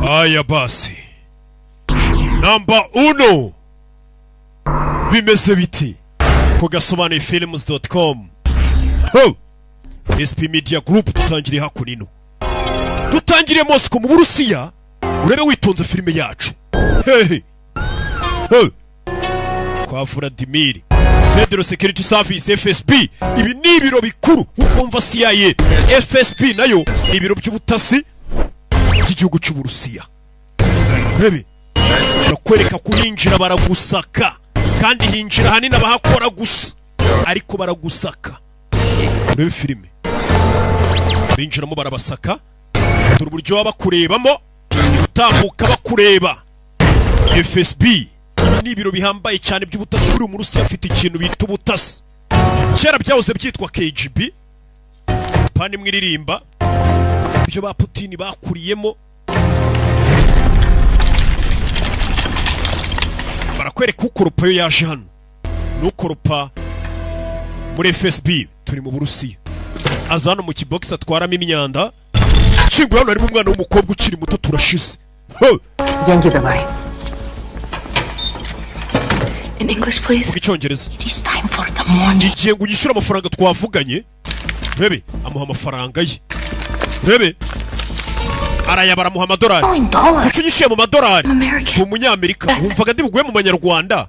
Haya basi. Namba 1. Bimeze biti. Kugasobanuye films.com. Ho! SP Media Group tutangiriye hakurino. Dutangiriye Moscow mu Burusiya. Urebe witonze filime yacu. Hehe. Ho! Kwa Vladimir. Federal Security Service FSB. Ibi ni ibiro bikuru ukumva CIA. FSB nayo ni ibiro by'ubutasi by'igihugu cy'u Burusiya. Urebe. Bakwereka kuhinjira baragusaka. Kandi hinjira hanini abahakora gusa. Ariko baragusaka. Urebe filime. Binjiramo barabasaka. Dore uburyo babakurebamo. Utambuka bakureba. FSB ibi ni ibiro bihambaye cyane by'ubutasi buri mu Rusiya afite ikintu bita ubutasi. Kera byahoze byitwa KGB. Pani mwiririmba. Ibyo ba Putin bakuriyemo. Barakwereka ukoropa yo yaje hano. Nukoropa muri FSB turi mu Burusiya. Azana mu kibox atwaramo imyanda. Kingura hano harimo umwana w'umukobwa ukiri muto turashize. Деньги давай. In English, please. Icyongereza. It is time for the money. Igiye ngo ugishyura amafaranga twavuganye. Rebe amuha amafaranga ye. Rebe arayabara muha amadolari. Kuki ugishyuye mu madolari? Tu Umunyamerika. Wumvaga ndi buguye mu Manyarwanda.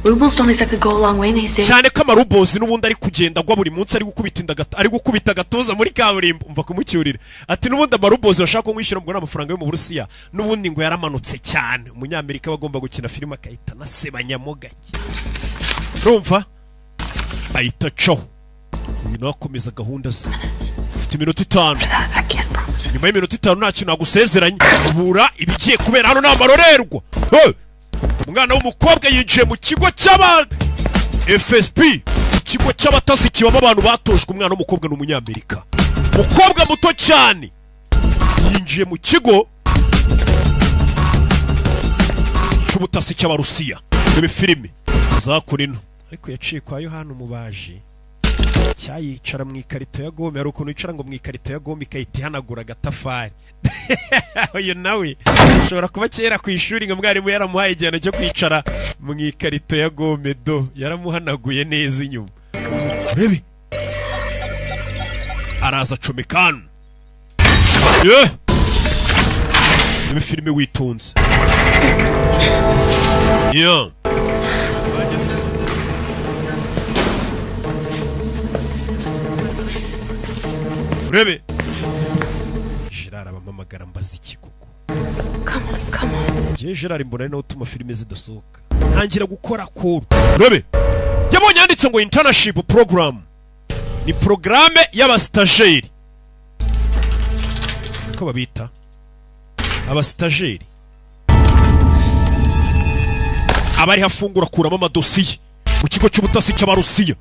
Rubles don't exactly go a long way these days. Cyane ko amarubozi n'ubundi ari kugenda agwa buri munsi ari gukubita gatoza muri kaburimbo umva kumucyurira. Ati n'ubundi amarubozi bashaka ko mwishyura ngo n'amafaranga yo mu Burusiya n'ubundi ngo yaramanutse cyane. Umunyamerika bagomba gukina filime akahita nasebanyamo gake. Rumva? Ahita caho. Uyu nakomeza gahunda ze. Ufite iminota 5. Nyuma y'iminota 5 ntacyo nagusezeranye. Ubura ibigiye kubera hano n'amarorerwa. Umwana w'umukobwa yinjiye mu kigo cy'abana FSB, ikigo cy'abatasi kibamo abantu batojwe. Umwana w'umukobwa n'Umunyamerika, umukobwa muto cyane yinjiye mu kigo cy'ubutasi cy'Abarusiya. Rebe filime zakurino ariko yaciye kwa Yohana Umubaji cyayicara mu ikarito ya gome. Hari ukuntu yicara ngo mu ikarito ya gome ikahita ihanagura agatafari. Uyu nawe ushobora kuba kera ku ishuri ngo mwarimu yaramuhaye igihano cyo kwicara mu ikarito ya gome do yaramuhanaguye neza inyuma. Rebe araza comekano. Rebe filime witonze. Rebe Gerard abamamagara mbaza iki koko. Come on. Ngiye Gerard mbona ari nawe utuma filime zidasohoka. Ntangira gukora call. Rebe yabonye yanditse ngo internship program. Ni programme y'abastageri. Ko babita abastageri. Abari hafungura kuramo amadosiye mu kigo cy'ubutasi cy'Abarusiya.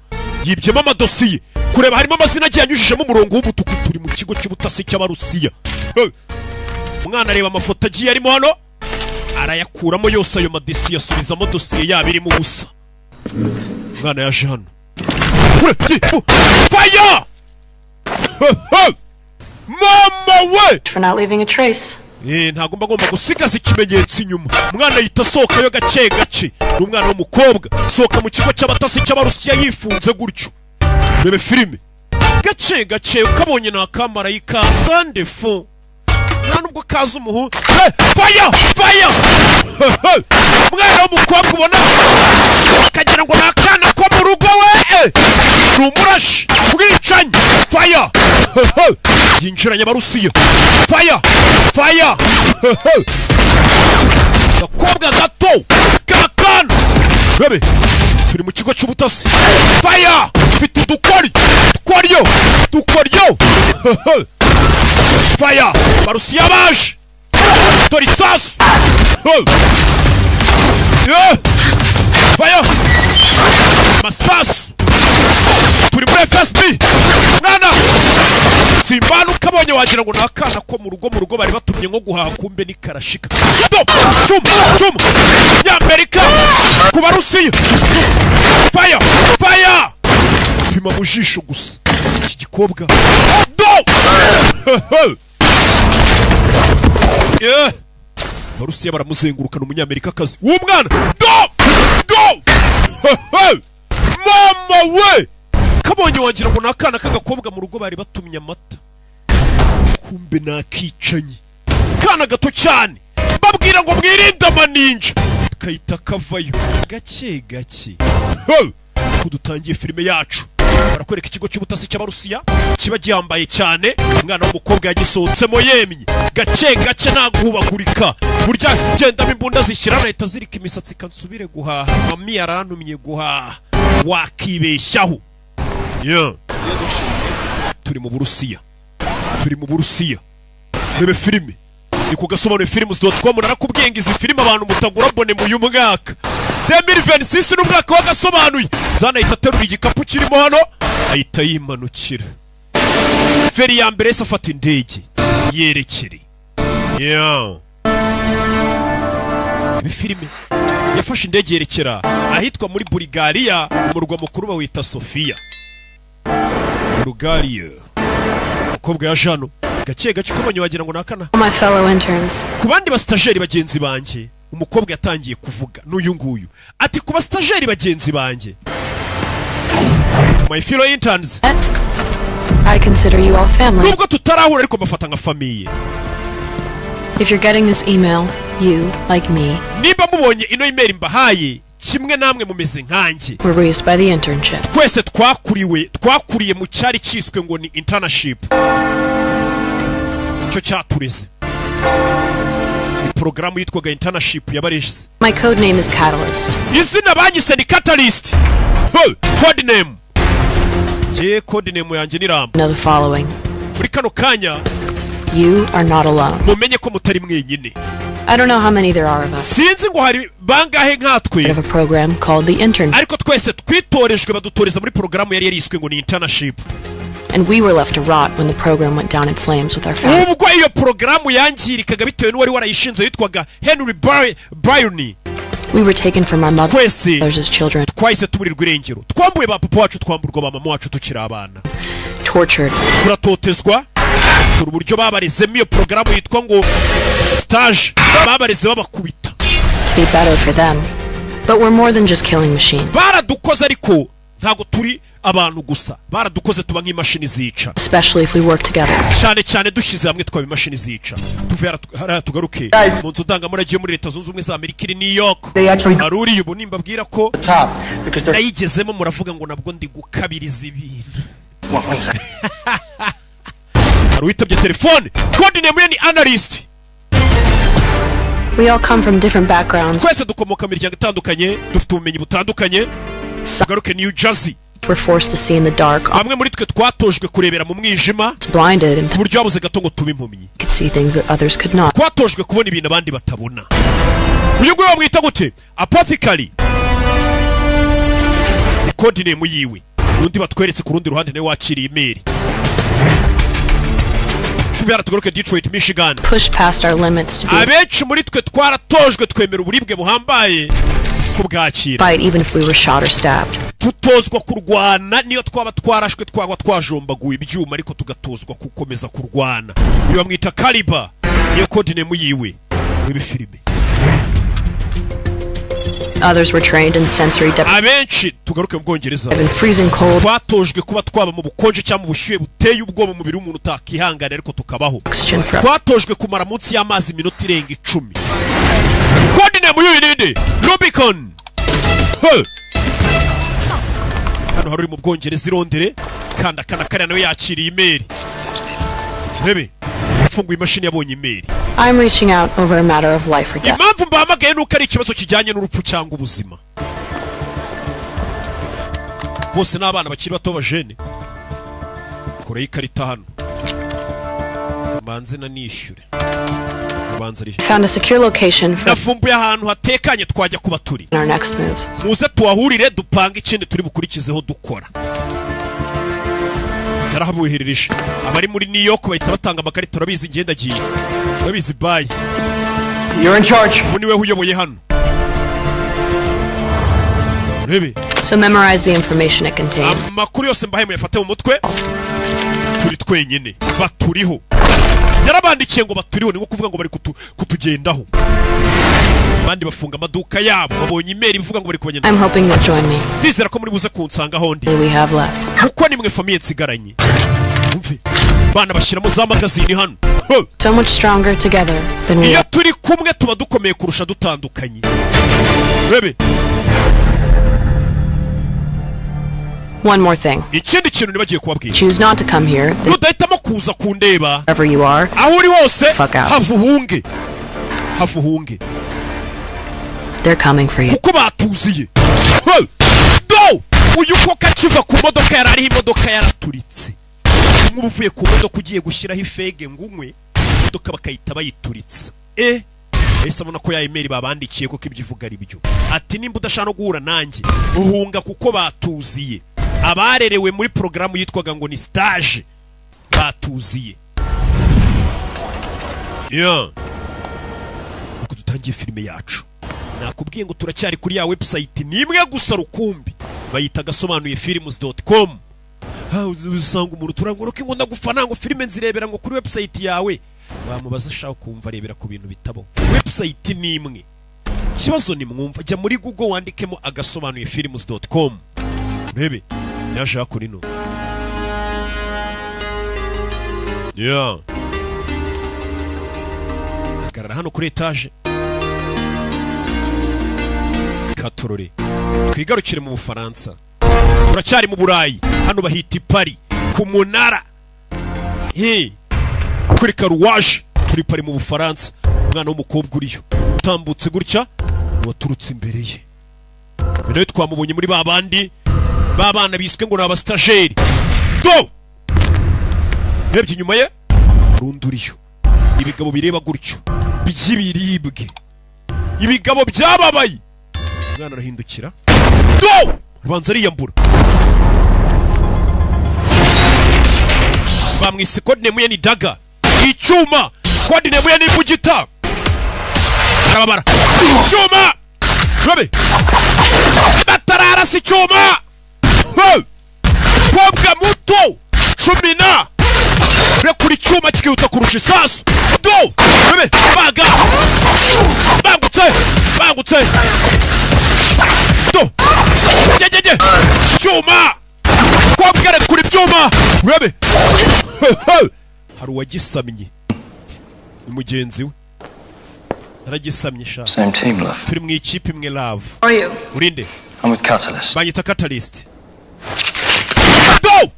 Yibyemo amadosiye kureba harimo amazina agiye anyujijemo umurongo w'umutuku. Turi mu kigo cy'ubutasi cy'Abarusiya. Umwana areba amafoto agiye arimo hano arayakuramo yose ayo madosiye asubizamo dosiye yabo irimo ubusa. Umwana yaje hano. Fire! Mama we! For not leaving a trace. Ntagomba gusigaza ikimenyetso inyuma. Umwana yita soka yo gace gace. N'umwana w'umukobwa soka mu kigo cy'abatasi cy'Abarusiya yifunze gutyo. Rebe filime gace gace ukabonye na kamera y'ikasa ndefo. Nta nubwo kaza umuhu. Fire! Fire! Umwana w'umukobwa ubona akagira ngo nakana ko mu rugo we. Rumurashi bwicanye. Fire! Yinjiranye Abarusiya. Fire! Fire! Gakobwa gato kakana. Rebe turi mu kigo cy'ubutasi. Fire! Fite udukori dukoryo. Fire! Barusiya baje. Dore isasu. Fire! Masasu. Turi muri FSB. Nana simbana ukabonye wagira ngo nakana ko mu rugo bari batumye nko guhaha kumbe ni karashika. Chum Nyamerika ku Barusiya. Fire! Pima mu jisho gusa. Iki gikobwa Abarusiya baramuzengurukana umunyamerika kazi w'umwana mama we kabonye wagira ngo nakana kagakobwa mu rugo bari batumye amata kumbe nakicanye kana gato cyane babwira ngo mwirinde amaninja kayita kavayo gake gake kudutangiye filime yacu barakwereka ikigo cy'ubutasi cy'abarusiya kiba giyambaye cyane umwana w'umukobwa yagisohotsemo yemye gake gake naguhubagurika burya gendamo imbunda zishyira leta zirika imisatsi kansubire guhaha mami yarantumye guhaha wakibeshyaho turi mu Burusiya rebe filime ni kugasobanura films.com narakubwiye ngo izi filime abantu mutagura bone mu uyu mwaka 2026 n'umwaka wagasobanuye zanahita aterura igikapu kirimo hano ahita yimanukira feri ya mbere afata indege yerekere ibi filime yafashe indege yerekera ahitwa muri Bulgaria umurwa mukuru bawita Sofia Bulgaria umukobwa ya Jano gake gake ukomanye wagira ngo nakana My fellow interns. ku bandi bastajeri bagenzi banje umukobwa yatangiye kuvuga n'uyu nguyu ati ku bastajeri bagenzi banje my fellow interns I consider you all family. nubwo tutarahura ariko bafata nka famiye If you're getting this email, you, like me, niba mubonye ino email mbahaye kimwe namwe mumeze nkanjye were raised by the internship. twese twakuriye mu cyari cyiswe ngo ni internship icyo cyatureze ni porogaramu yitwaga internship yabareze My code name is Catalyst. izina bagise ni Catalyst code name code name yanjye ni Rambo Know the following. muri kano kanya You are not alone. mumenye ko mutari mwenyine I don't know how many there are of us. sinzi ngo hari bangahe nkatwe We have a program called the internship, ariko twese twitorejwe badutoreza muri porogaramu yari yariswe ngo ni internship and we were left to rot when the program went down in flames with our family. ubwo iyo porogaramu yangirikaga bitewe n'uwari warayishinze yitwaga Henry Byrne We were taken from our twese mothers as children, twahise tuburirwa irengero twambuye ba papa wacu twamburwa ba mama wacu tukiri abana tortured, turatotezwa turi uburyo babarezemo iyo porogaramu yitwa ngo stage babareze babakubita to be better for them. But we're more than just killing machines, baradukoze ariko ntago turi abantu gusa baradukoze tuba nk'imashini zica especially if we work together. cyane cyane dushyize hamwe twaba imashini zica tuve hariya tugaruke mu nzu ndangamurage muri leta zunze ubumwe za Amerika iri New York hari uriya ubu nimbabwira ko nayigezemo muravuga ngo nabwo ndi gukabiriza ibintu hari uwitabye telefone code name ye ni Analyst We all come from different backgrounds. twese dukomoka mu miryango itandukanye dufite ubumenyi butandukanye tugaruke New Jersey We're forced to see in the dark, bamwe muri twe twatojwe kurebera mu mwijima blinded, and ku buryo babuze gato ngo tube impumyi could see things that others could not. twatojwe kubona ibintu abandi batabona uyu nguyu bamwita gute apothecary ni code name yiwe undi batweretse ku rundi ruhande nawe wakiriye email tubera tugaruke Detroit Michigan Pushed past our limits to be abenshi muri twe twaratojwe twemera uburibwe buhambaye kubwakira fight even if we were shot or stabbed. tutozwa kurwana niyo twaba twarashwe twaba twajombaguye ibyuma ariko tugatozwa gukomeza kurwana iyo bamwita Caliber niyo code name yiwe muri filime Others were trained in sensory abenshi tugaruke mu Bwongereza deprivation, freezing cold, twatojwe kuba twaba mu bukonje cyangwa mu bushyuhe buteye ubwoba mu mubiri w'umuntu utakihangana ariko tukabaho oxygen for twatojwe kumara munsi y'amazi iminota irenga 10 code name y'uyu ninde Rubicon hano hari mu Bwongereza i Londres kanda kariya nawe yakiriye email bebe funguye imashini yabonye email I'm reaching out over a matter of life or death. impamvu mbahamagaye nuko ari ikibazo kijyanye n'urupfu cyangwa ubuzima bose n'abana bakiri bato bajene kure y'ikarita hano kamanze na nishyure kamanze ari Found a secure location for nafumbuye ahantu hatekanye twajya kuba turi our next move. muze tuhahurire dupanga ikindi turi bukurikizeho dukora yarahabuherereje abari muri New York bahita batanga amakarita urabizi ngendagiye urabizi bye You're in charge. ubu niwe uyoboye hano urebe So memorize the information it contains. amakuru yose mbahe muyafate mu mutwe turi twenyine baturiho yarabandikiye ngo baturiho, ni nko kuvuga ngo bari kutugendaho. Abandi bafunga amaduka yabo, babonye email ivuga ngo bari kubagenda. I'm hoping you'll join me. Ndizera ko muri buze kunsanga hondi. We have left. Kuko nimwe famille nsigaranye. Umve, bana bashyiramo za magazine hano. So much stronger together than we Iyo are. turi kumwe tuba dukomeye kurusha dutandukanye. Rebe. One more thing. Ikindi kintu nibagiye kubabwira. Choose not to come here. Nudahitamo kuza kundeba. Wherever you are. Aho uri hose, Fuck out. havuhunge. Havuhunge. They're coming for you. Kuko batuziye. Do! Uyu koka kiva ku modoka yarari imodoka yaraturitse. Nk'ubuvuye ku modoka ugiye gushyiraho ifege ngunywe, imodoka bakayita bayituritse. Ese abona ko ya email babandikiye ko ibyivuga ari byo. Ati nimba udashaka no guhura nanjye, uhunga kuko batuziye. Abarerewe muri programu yitwaga ngo ni stage batuziye. Nuko dutangiye filime yacu. Nakubwiye ngo turacyari kuri ya website nimwe gusa rukumbi. Bayita gasobanuye films.com. Usanga umuntu turangoroke ngo ndagufana ngo filime nzirebera ngo kuri website yawe. Bamubaza shaka kumva rebera ku bintu bitabo. Website nimwe. Kibazo ni mwumva jya muri Google wandikemo agasobanuye films.com. Rebe yaje akuri no. Agarara hano kuri etage. Katorore. Twigarukire mu Bufaransa. Turacyari mu Burayi. Hano bahita Paris ku munara. Kuri Karuwaje turi Paris mu Bufaransa. Umwana w'umukobwa uriyo tambutse gutya waturutse imbere ye. Nawe twamubonye muri babandi babana biswe ngo naba stagiaire. Do! Rebye inyuma ye runduriyo. Ibigabo bireba gutyo by'ibiribwe. Ibigabo byababaye. Umwana arahindukira. Do! Rubanza ariyambura. Bamwise code name ye ni Daga. Icyuma. Code name ye ni Bugita. Arababara. Icyuma. Robe. Batarara si icyuma. Kobwa muto. 10. Rekuri icyuma kikihuta kurusha isasu. Do! Robe. Baga. Bangutse. Do! Jejeje. Icyuma. Kobwa rekuri icyuma. Robe. Hari uwagisamye. Umugenzi we. Aragisamye sha. Same team, love. Turi mu ikipe imwe love. Are you? Urinde. I'm with Catalyst. Banyita Catalyst. Do!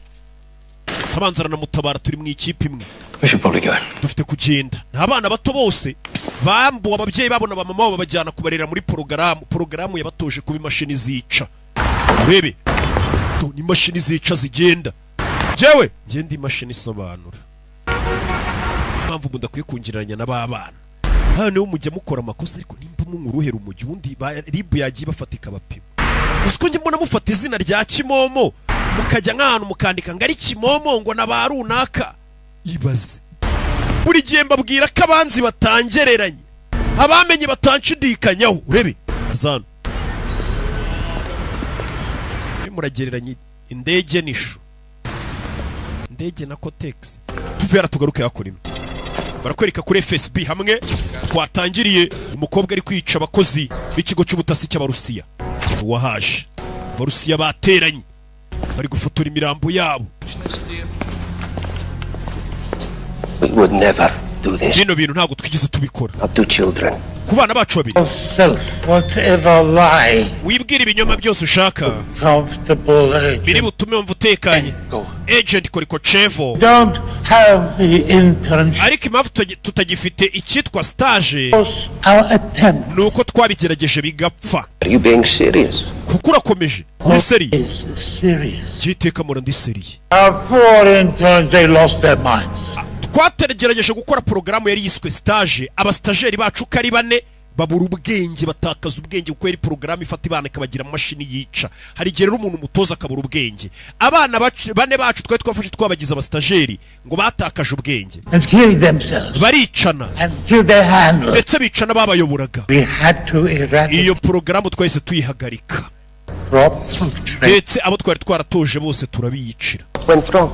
Tabanzara na mutabara turi mu ikipe imwe. We should probably go. Dufite kugenda. N'abana bato bose bambuwe ababyeyi babona ba mama babajyana kubarera muri porogaramu yabatoje kuba imashini zica. Urebe. Do ni imashini zica zigenda. Jewe ngende imashini isobanura. Mpamvu mudakwiye kungiranya n'ababana. Hano mujya mukora amakosa ariko nimba mwuruhera umujyi undi ribu yagiye bafatika bapima. Usko nje mbona mufata izina rya Kimomo mukajya nk'ahantu mukandika ngari Kimomo ngo nabarunaka. Ibaze. Buri gihe mbabwira ko abanzi batangereranye. Abamenye batancudikanyaho. Urebe. Azana. Bimuragereranye indege nisho. Indege na Cotex. Tuvera tugaruke yakorino. Barakwereka kuri FSB hamwe twatangiriye umukobwa ari kwica abakozi b'ikigo cy'ubutasi cy'Abarusiya. Wahaje. Abarusiya bateranye. Bari gufotora imirambo yabo. We would never do this. Bino bintu ntabwo twigeze tubikora. Not to children. Ku bana bacu babiri. Self, whatever lie, Wibwira ibinyoma byose ushaka. comfortable Biri agent. butume wumva utekanye. Go. Agent Korikochevo. Don't have the internship. Ariko impamvu tutagifite icyitwa stage Our attempt nuko twabigerageje bigapfa. Are you being serious? Kuko urakomeje. Muri seri. is serious. Giteka mura ndi seriye. Our poor interns, they lost their minds. Twateragereje gukora porogaramu yari yiswe stage. Abastageri bacu kari bane babura ubwenge batakaza ubwenge kuko yari porogaramu ifata ibana ikabagira mashini yica. Hari igihe rero umuntu mutoza akabura ubwenge. Abana bane bacu twari twafashe twabagize abastageri ngo batakaje ubwenge. And killed themselves. Baricana. And killed their handlers. Ndetse bicana babayoboraga. We had to eradicate Iyo porogaramu twahise tuyihagarika. crop of trade. Ndetse abo twari twaratoje bose turabiyicira. Went wrong.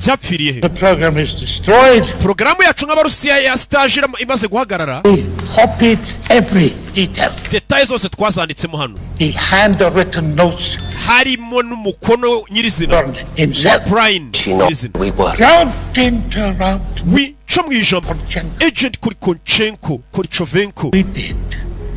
byapfiriye he The program is destroyed. porogaramu yacu nk'abarusiya ya stage imaze guhagarara We copied every detail. detaye zose twazanditsemo hano The handwritten notes harimo n'umukono nyirizina from wa himself. Brian She knows nyirizina we were. Don't interrupt. wica mu ijambo Konchenko. agent Konchenko Korchovenko We did.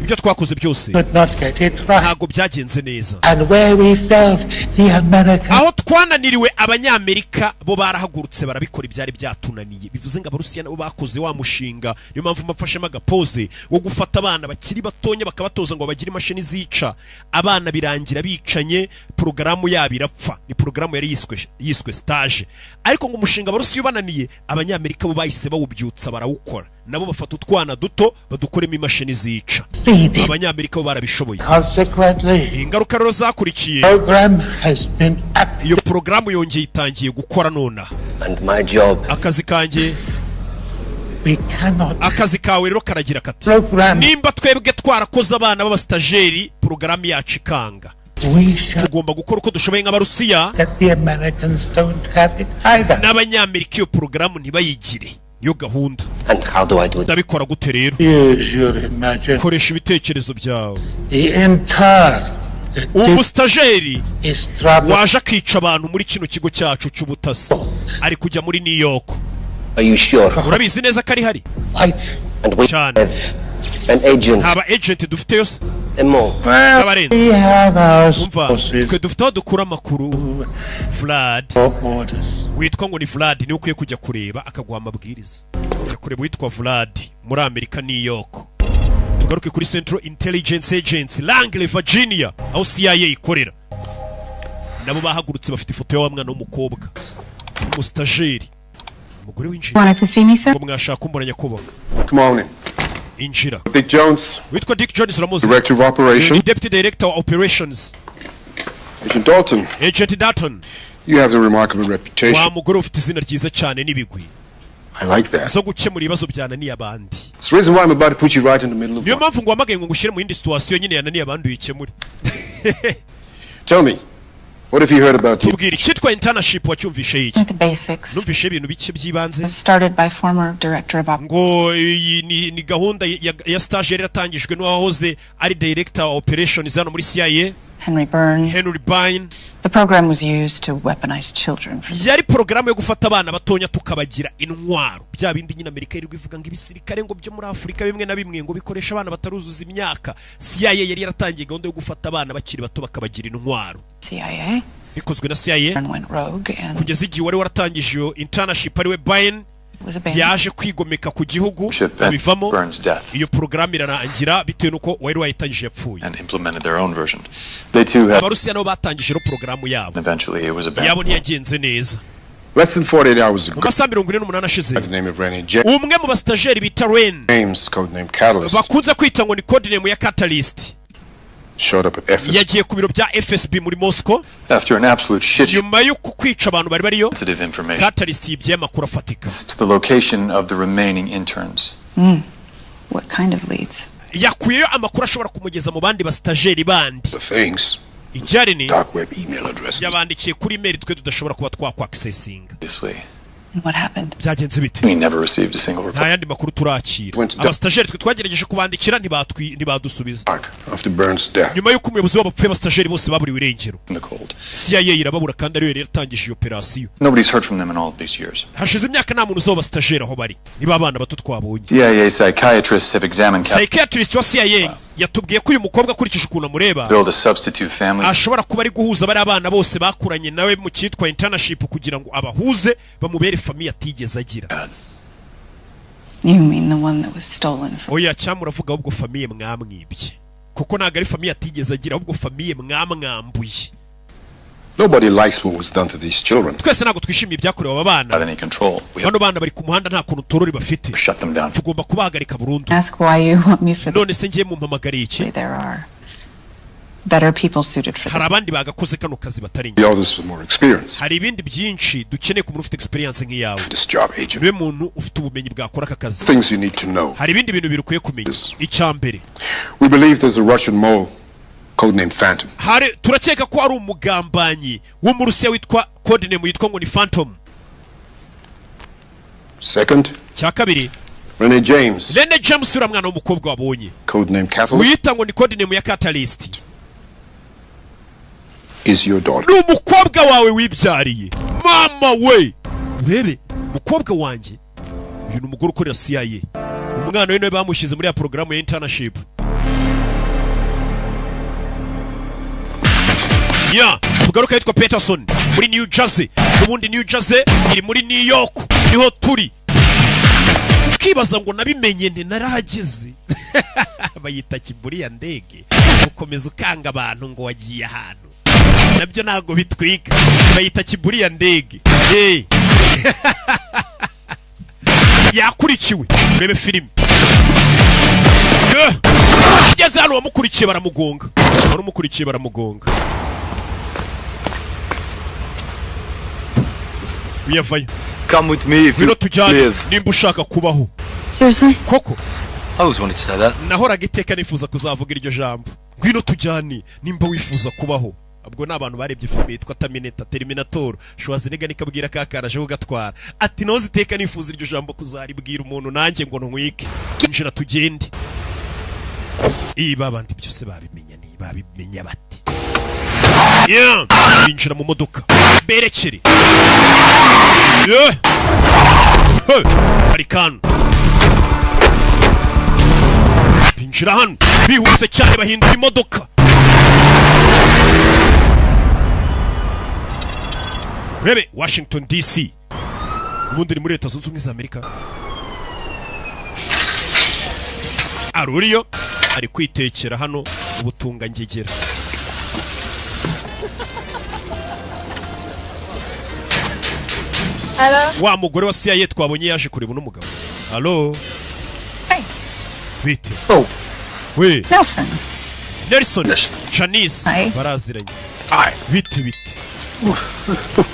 ibyo twakoze byose Could not get it right. ntabwo byagenze neza And where we failed, the Americans aho twananiriwe abanyamerika bo barahagurutse barabikora ibyari byatunaniye bivuze ngo abarusiya nabo bakoze wa mushinga niyo mpamvu mafashemo agapoze wo gufata abana bakiri batonya bakabatoza ngo bagire imashini zica abana birangira bicanye porogaramu yabo irapfa ni porogaramu yari yiswe stage ariko ngo umushinga abarusiya ubananiye abanyamerika bo bahise bawubyutsa barawukora nabo bafata utwana duto badukoremo imashini zica succeeded. abanyamerika bo barabishoboye Consequently, ingaruka rero zakurikiye program has been iyo porogaramu yongeye itangiye gukora nonaha And my job akazi kanjye we cannot akazi kawe rero karagira kati program. nimba twebwe twarakoze abana b'abastajeri porogaramu yacu ikanga We should tugomba gukora uko dushoboye nk'abarusiya that the Americans don't have it either. n'abanyamerika iyo porogaramu ntibayigire iyo gahunda and how do I do it? ndabikora gute rero Use your imagination. koresha ibitekerezo byawe The intern that did umustajeri is travel. waje akica abantu muri kino kigo cyacu cy'ubutasi ari kujya muri New York Are you sure? urabizi neza ko ari hari Right. And we Sean. have an agent ntaba agent dufite yose and more. Well, Abarenze. we have our umva sources twe dufite aho dukura amakuru Vlad for orders. witwa ngo ni Vlad niwe ukwiye kujya kureba akaguha amabwiriza jya kureba witwa Vlad muri Amerika New York tugaruke kuri Central Intelligence Agency Langley Virginia aho CIA ikorera nabo bahagurutse bafite ifoto ya wa mwana w'umukobwa umustajeri umugore w'injira Wanted to see me, sir? ngo mwashaka umbona nyakubahwa Come on in. injira Dick Jones, witwa Dick Jones uramuzi Director of ni Operations. Deputy Director of Operations Agent Dalton, Agent Dalton you have a remarkable reputation. wa mugore ufite izina ryiza cyane n'ibigwi I like that. zo gukemura ibibazo byananiye abandi It's the reason why I'm about to put you right in the middle of niyo one. mpamvu ngo wamagaye ngo ngushyire mu yindi situation nyine yananiye abandi uyikemure Tell me, what have you heard about the tubwire icyitwa internship wacyumvishe iki The basics. numvishe ibintu bike by'ibanze Started by former director of operations. ngo iyi ni gahunda ya stage yari yaratangijwe n'uwahoze ari director of operations hano muri CIA Henry Byrne. Henry Byrne The program was used to weaponize children. yari porogaramu yo gufata abana batonya tukabagira intwaro bya bindi nyine Amerika yirirwa ivuga ngo ibisirikare ngo byo muri Afurika bimwe na bimwe ngo bikoresha abana bataruzuza imyaka CIA yari yaratangiye gahunda yo gufata abana bakiri bato bakabagira intwaro CIA. bikozwe na CIA Byrne went rogue and kugeza igihe wari waratangije iyo internship ariwe Byrne was abandoned. yaje kwigomeka ku gihugu Ship abivamo at Byrne's death iyo porogaramu irarangira bitewe n'uko wari wayitangije yapfuye and implemented their own version. They too had, abarusiya nabo batangije ro porogaramu yabo eventually it was yabo abandoned. ntiyagenze neza less than 48 hours mu ago? masaha 48 ashize By the name of Rennie umwe mu bastajeri bita Ren James, codename Catalyst, bakunze kwita ngo ni codename ya Catalyst showed up at FS. yagiye ku biro bya FSB muri Moscow After an absolute shit show nyuma yo kwica abantu bari bariyo of sensitive information Catalyst yibye amakuru afatika to the location of the remaining interns. What kind of leads? yakuyeyo amakuru ashobora kumugeza mu bandi bastajeri bandi The things, icyari ni dark web email addresses. yabandikiye kuri email twe tudashobora kuba twakwakisesinga Obviously, And what happened? byagenze bite we never received a single report. nta yandi makuru turakira Went to abastajeri twe twagerageje kubandikira ntibadusubiza Dark, after Burns' death. nyuma y'uko umuyobozi w'abapfuye abastajeri bose baburiwe irengero In the cold. CIA irababura kandi ariyo yari yaratangije iyo operasiyo Nobody's heard from them in all of these years. hashize imyaka nta muntu uzi abastajeri aho bari niba abana bato twabonye CIA psychiatrists have examined psychiatrist wa CIA yatubwiye ko uyu mukobwa akurikije ukuntu amureba build a substitute family ashobora kuba ari guhuza bari abana bose bakuranye nawe mu cyitwa internship kugira ngo abahuze bamubere famiye atigeze agira You mean the one that was stolen from? oya cyangwa uravuga ahubwo famiye mwamwibye kuko ntabwo ari famiye atigeze agira ahubwo famiye mwamwambuye Nobody likes what was done to these children. twese ntabwo twishimiye ibyakorewe aba bana without any control. We have bano bana bari ku muhanda nta kuntu torori bafite to shut them down. tugomba kubahagarika burundu Ask why you want me for none se ngiye mumpamagariye iki There are better people suited for hari this. abandi bagakoze kano kazi batari The njye others with more experience. hari ibindi byinshi dukeneye ku muntu ufite experience nk'iyawe For this job, agent. niwe muntu ufite ubumenyi bwakora aka kazi Things you need to know. hari ibindi bintu birukwiye kumenya icya mbere We believe there's a Russian mole, codenamed Phantom. turakeka ko ari umugambanyi wo mu Rusiya witwa codename yitwa ngo ni Phantom Second, cya kabiri Renee James, Rene James ura mwana w'umukobwa wabonye codename Catalyst, wita ngo ni code name ya Catalyst is your daughter. ni umukobwa wawe wibyariye mama we urebe umukobwa wanjye uyu ni umugore ukorera CIA umwana we nawe bamushyize muri ya porogaramu ya internship ya tugaruka yitwa Peterson muri New Jersey ubundi New Jersey iri muri New York niho turi ukibaza ngo nabimenye nte narahageze bayita kiburi ya ndege ukomeza ukanga abantu ngo wagiye ahantu nabyo ntago bitwika bayita kiburi ya ndege yakurikiwe urebe filime ugeze hano wamukurikiye baramugonga warumukurikiye baramugonga uyavayo Come with me if ngwino you tujyane live. nimba ushaka kubaho Seriously? koko I always wanted to say that. nahoraga iteka nifuza kuzavuga iryo jambo ngwino tujyane nimba wifuza kubaho ubwo n'abantu barebye filime yitwa Terminator Schwarzenegger nikabwira kakaraje kugatwara ati noze iteka nifuza iryo jambo kuzaribwira umuntu nanjye ngo ntwike injira tugende babandi byose babimenya bati binjira mu modoka berekere Parikano binjira hano bihuse cyane bahindura imodoka urebe Washington DC ubundi ni muri Leta Zunze Ubumwe za Amerika Aruriyo ari kwitekera hano ubutunga ngegera Hello? wa mugore wa CIA twabonye yaje kureba n'umugabo Hello Hey. Bite Oh. we Nelson. Nelson Janice Hi. baraziranye Hi. bite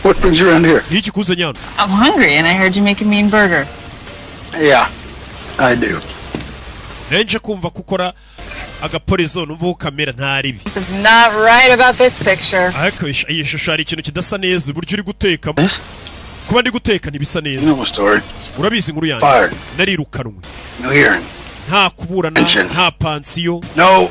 What brings you around here? niki kuzanye hano I'm hungry and I heard you make a mean burger. Yeah, I do. nenje kumva kukora agapolizo numva kamera ntaribi It's not right about this picture. ariko iyi shusho hari ikintu kidasa neza uburyo uri guteka This? kuba ndi guteka ntibisa You neza know my story. urabizi inkuru yanjye Fired. narirukanwe No hearing. nta kuburana Pension. nta pansiyo No.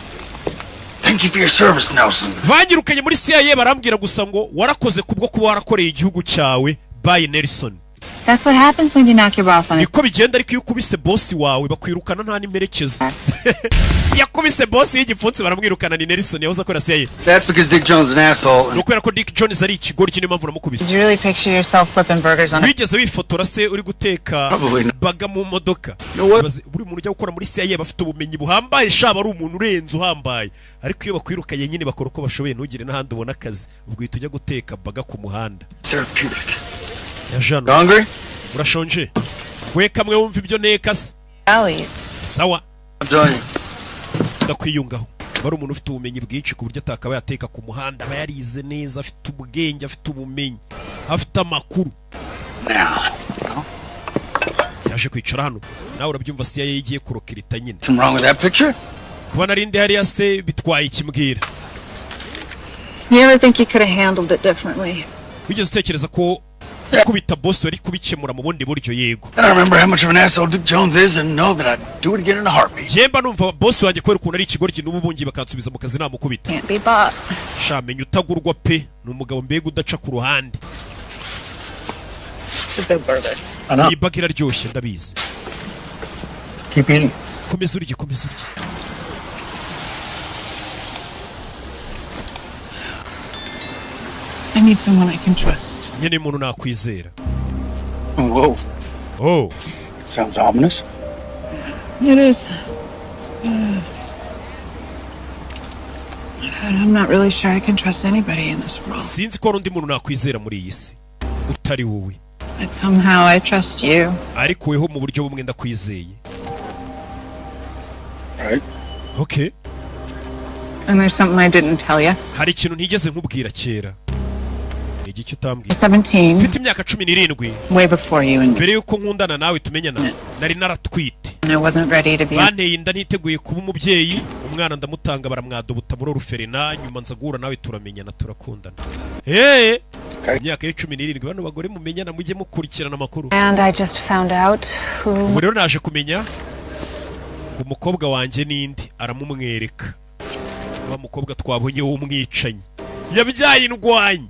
Thank you for your service, Nelson. banyirukanye muri CIA barambwira gusa ngo warakoze kubwo kuba warakoreye igihugu cyawe by Nelson That's what happens when you knock your boss on his niko bigenda ariko iyo ukubise boss wawe bakwirukana nta n'imperekeza yakubise boss y'igipfunsi baramwirukana ni Nelson yahoze akora CIA That's because Dick Jones is an asshole. no kubera ko Dick Jones ari ikigori kinini mpamvu namukubise Did you really picture yourself flipping burgers on a... wigeze wifotora se uri guteka Probably not. baga mu modoka know what? Ibaze, buri muntu ujya gukora muri CIA bafite ubumenyi buhambaye shaba ari umuntu urenze uhambaye ariko iyo bakwirukanye nyine bakora uko bashoboye ntugire n'ahandi ubona akazi ubwo uhita ujya guteka baga ku muhanda Therapeutic. ya Jano You hungry? urashonje we kamwe wumva ibyo neka se I'll eat. sawa I'm telling you. ndakwiyungaho bari umuntu ufite ubumenyi bwinshi ku buryo atakaba yateka ku muhanda aba yarize neza afite ubwenge afite ubumenyi afite amakuru Now. yaje kwicara hano nawe urabyumva CIA igiye kurokirita nyine Something wrong with that picture? kuba narindi hariya se bitwaye ikimbwira You ever think you could have handled it differently? wigeze utekereza ko kubita boss yari kubikemura mu bundi buryo yego Then I remember how much of an asshole Dick Jones is and know that I'd do it again in a heartbeat. yemba numva boss wanjye kubera ukuntu ari ikigoryi n'ubu bungiye bakansubiza mu kazi namukubita Can't be bought. shamenya utagurwa pe ni umugabo mbega udaca ku ruhande It's a good burger. I know. iyi baga iraryoshye ndabizi Keep eating. komeza urye komeza urye I need someone I can trust. nyine umuntu nakwizera Whoa. oh Sounds ominous. It is. And I'm not really sure I can trust anybody in this world. sinzi ko hari undi muntu nakwizera muri iyi si utari wowe But somehow I trust you. ariko weho mu buryo bumwe ndakwizeye Right? okay And there's something I didn't tell you. hari ikintu ntigeze nkubwira kera ni igiki utambwira 17, mfite imyaka 17 way before you and me. mbere yuko nkundana nawe tumenyana nari naratwite And I wasn't ready to be. banteye inda niteguye kuba umubyeyi umwana ndamutanga baramwadobuta muri oruferina nyuma nza guhura nawe turamenyana turakundana imyaka y'17 bano bagore mumenyana mujye mukurikirana amakuru. And I just found out who... Ubu rero naje kumenya umukobwa wanjye nindi aramumwereka. Wa mukobwa twabonye w'umwicanyi yabyaye indwanyi.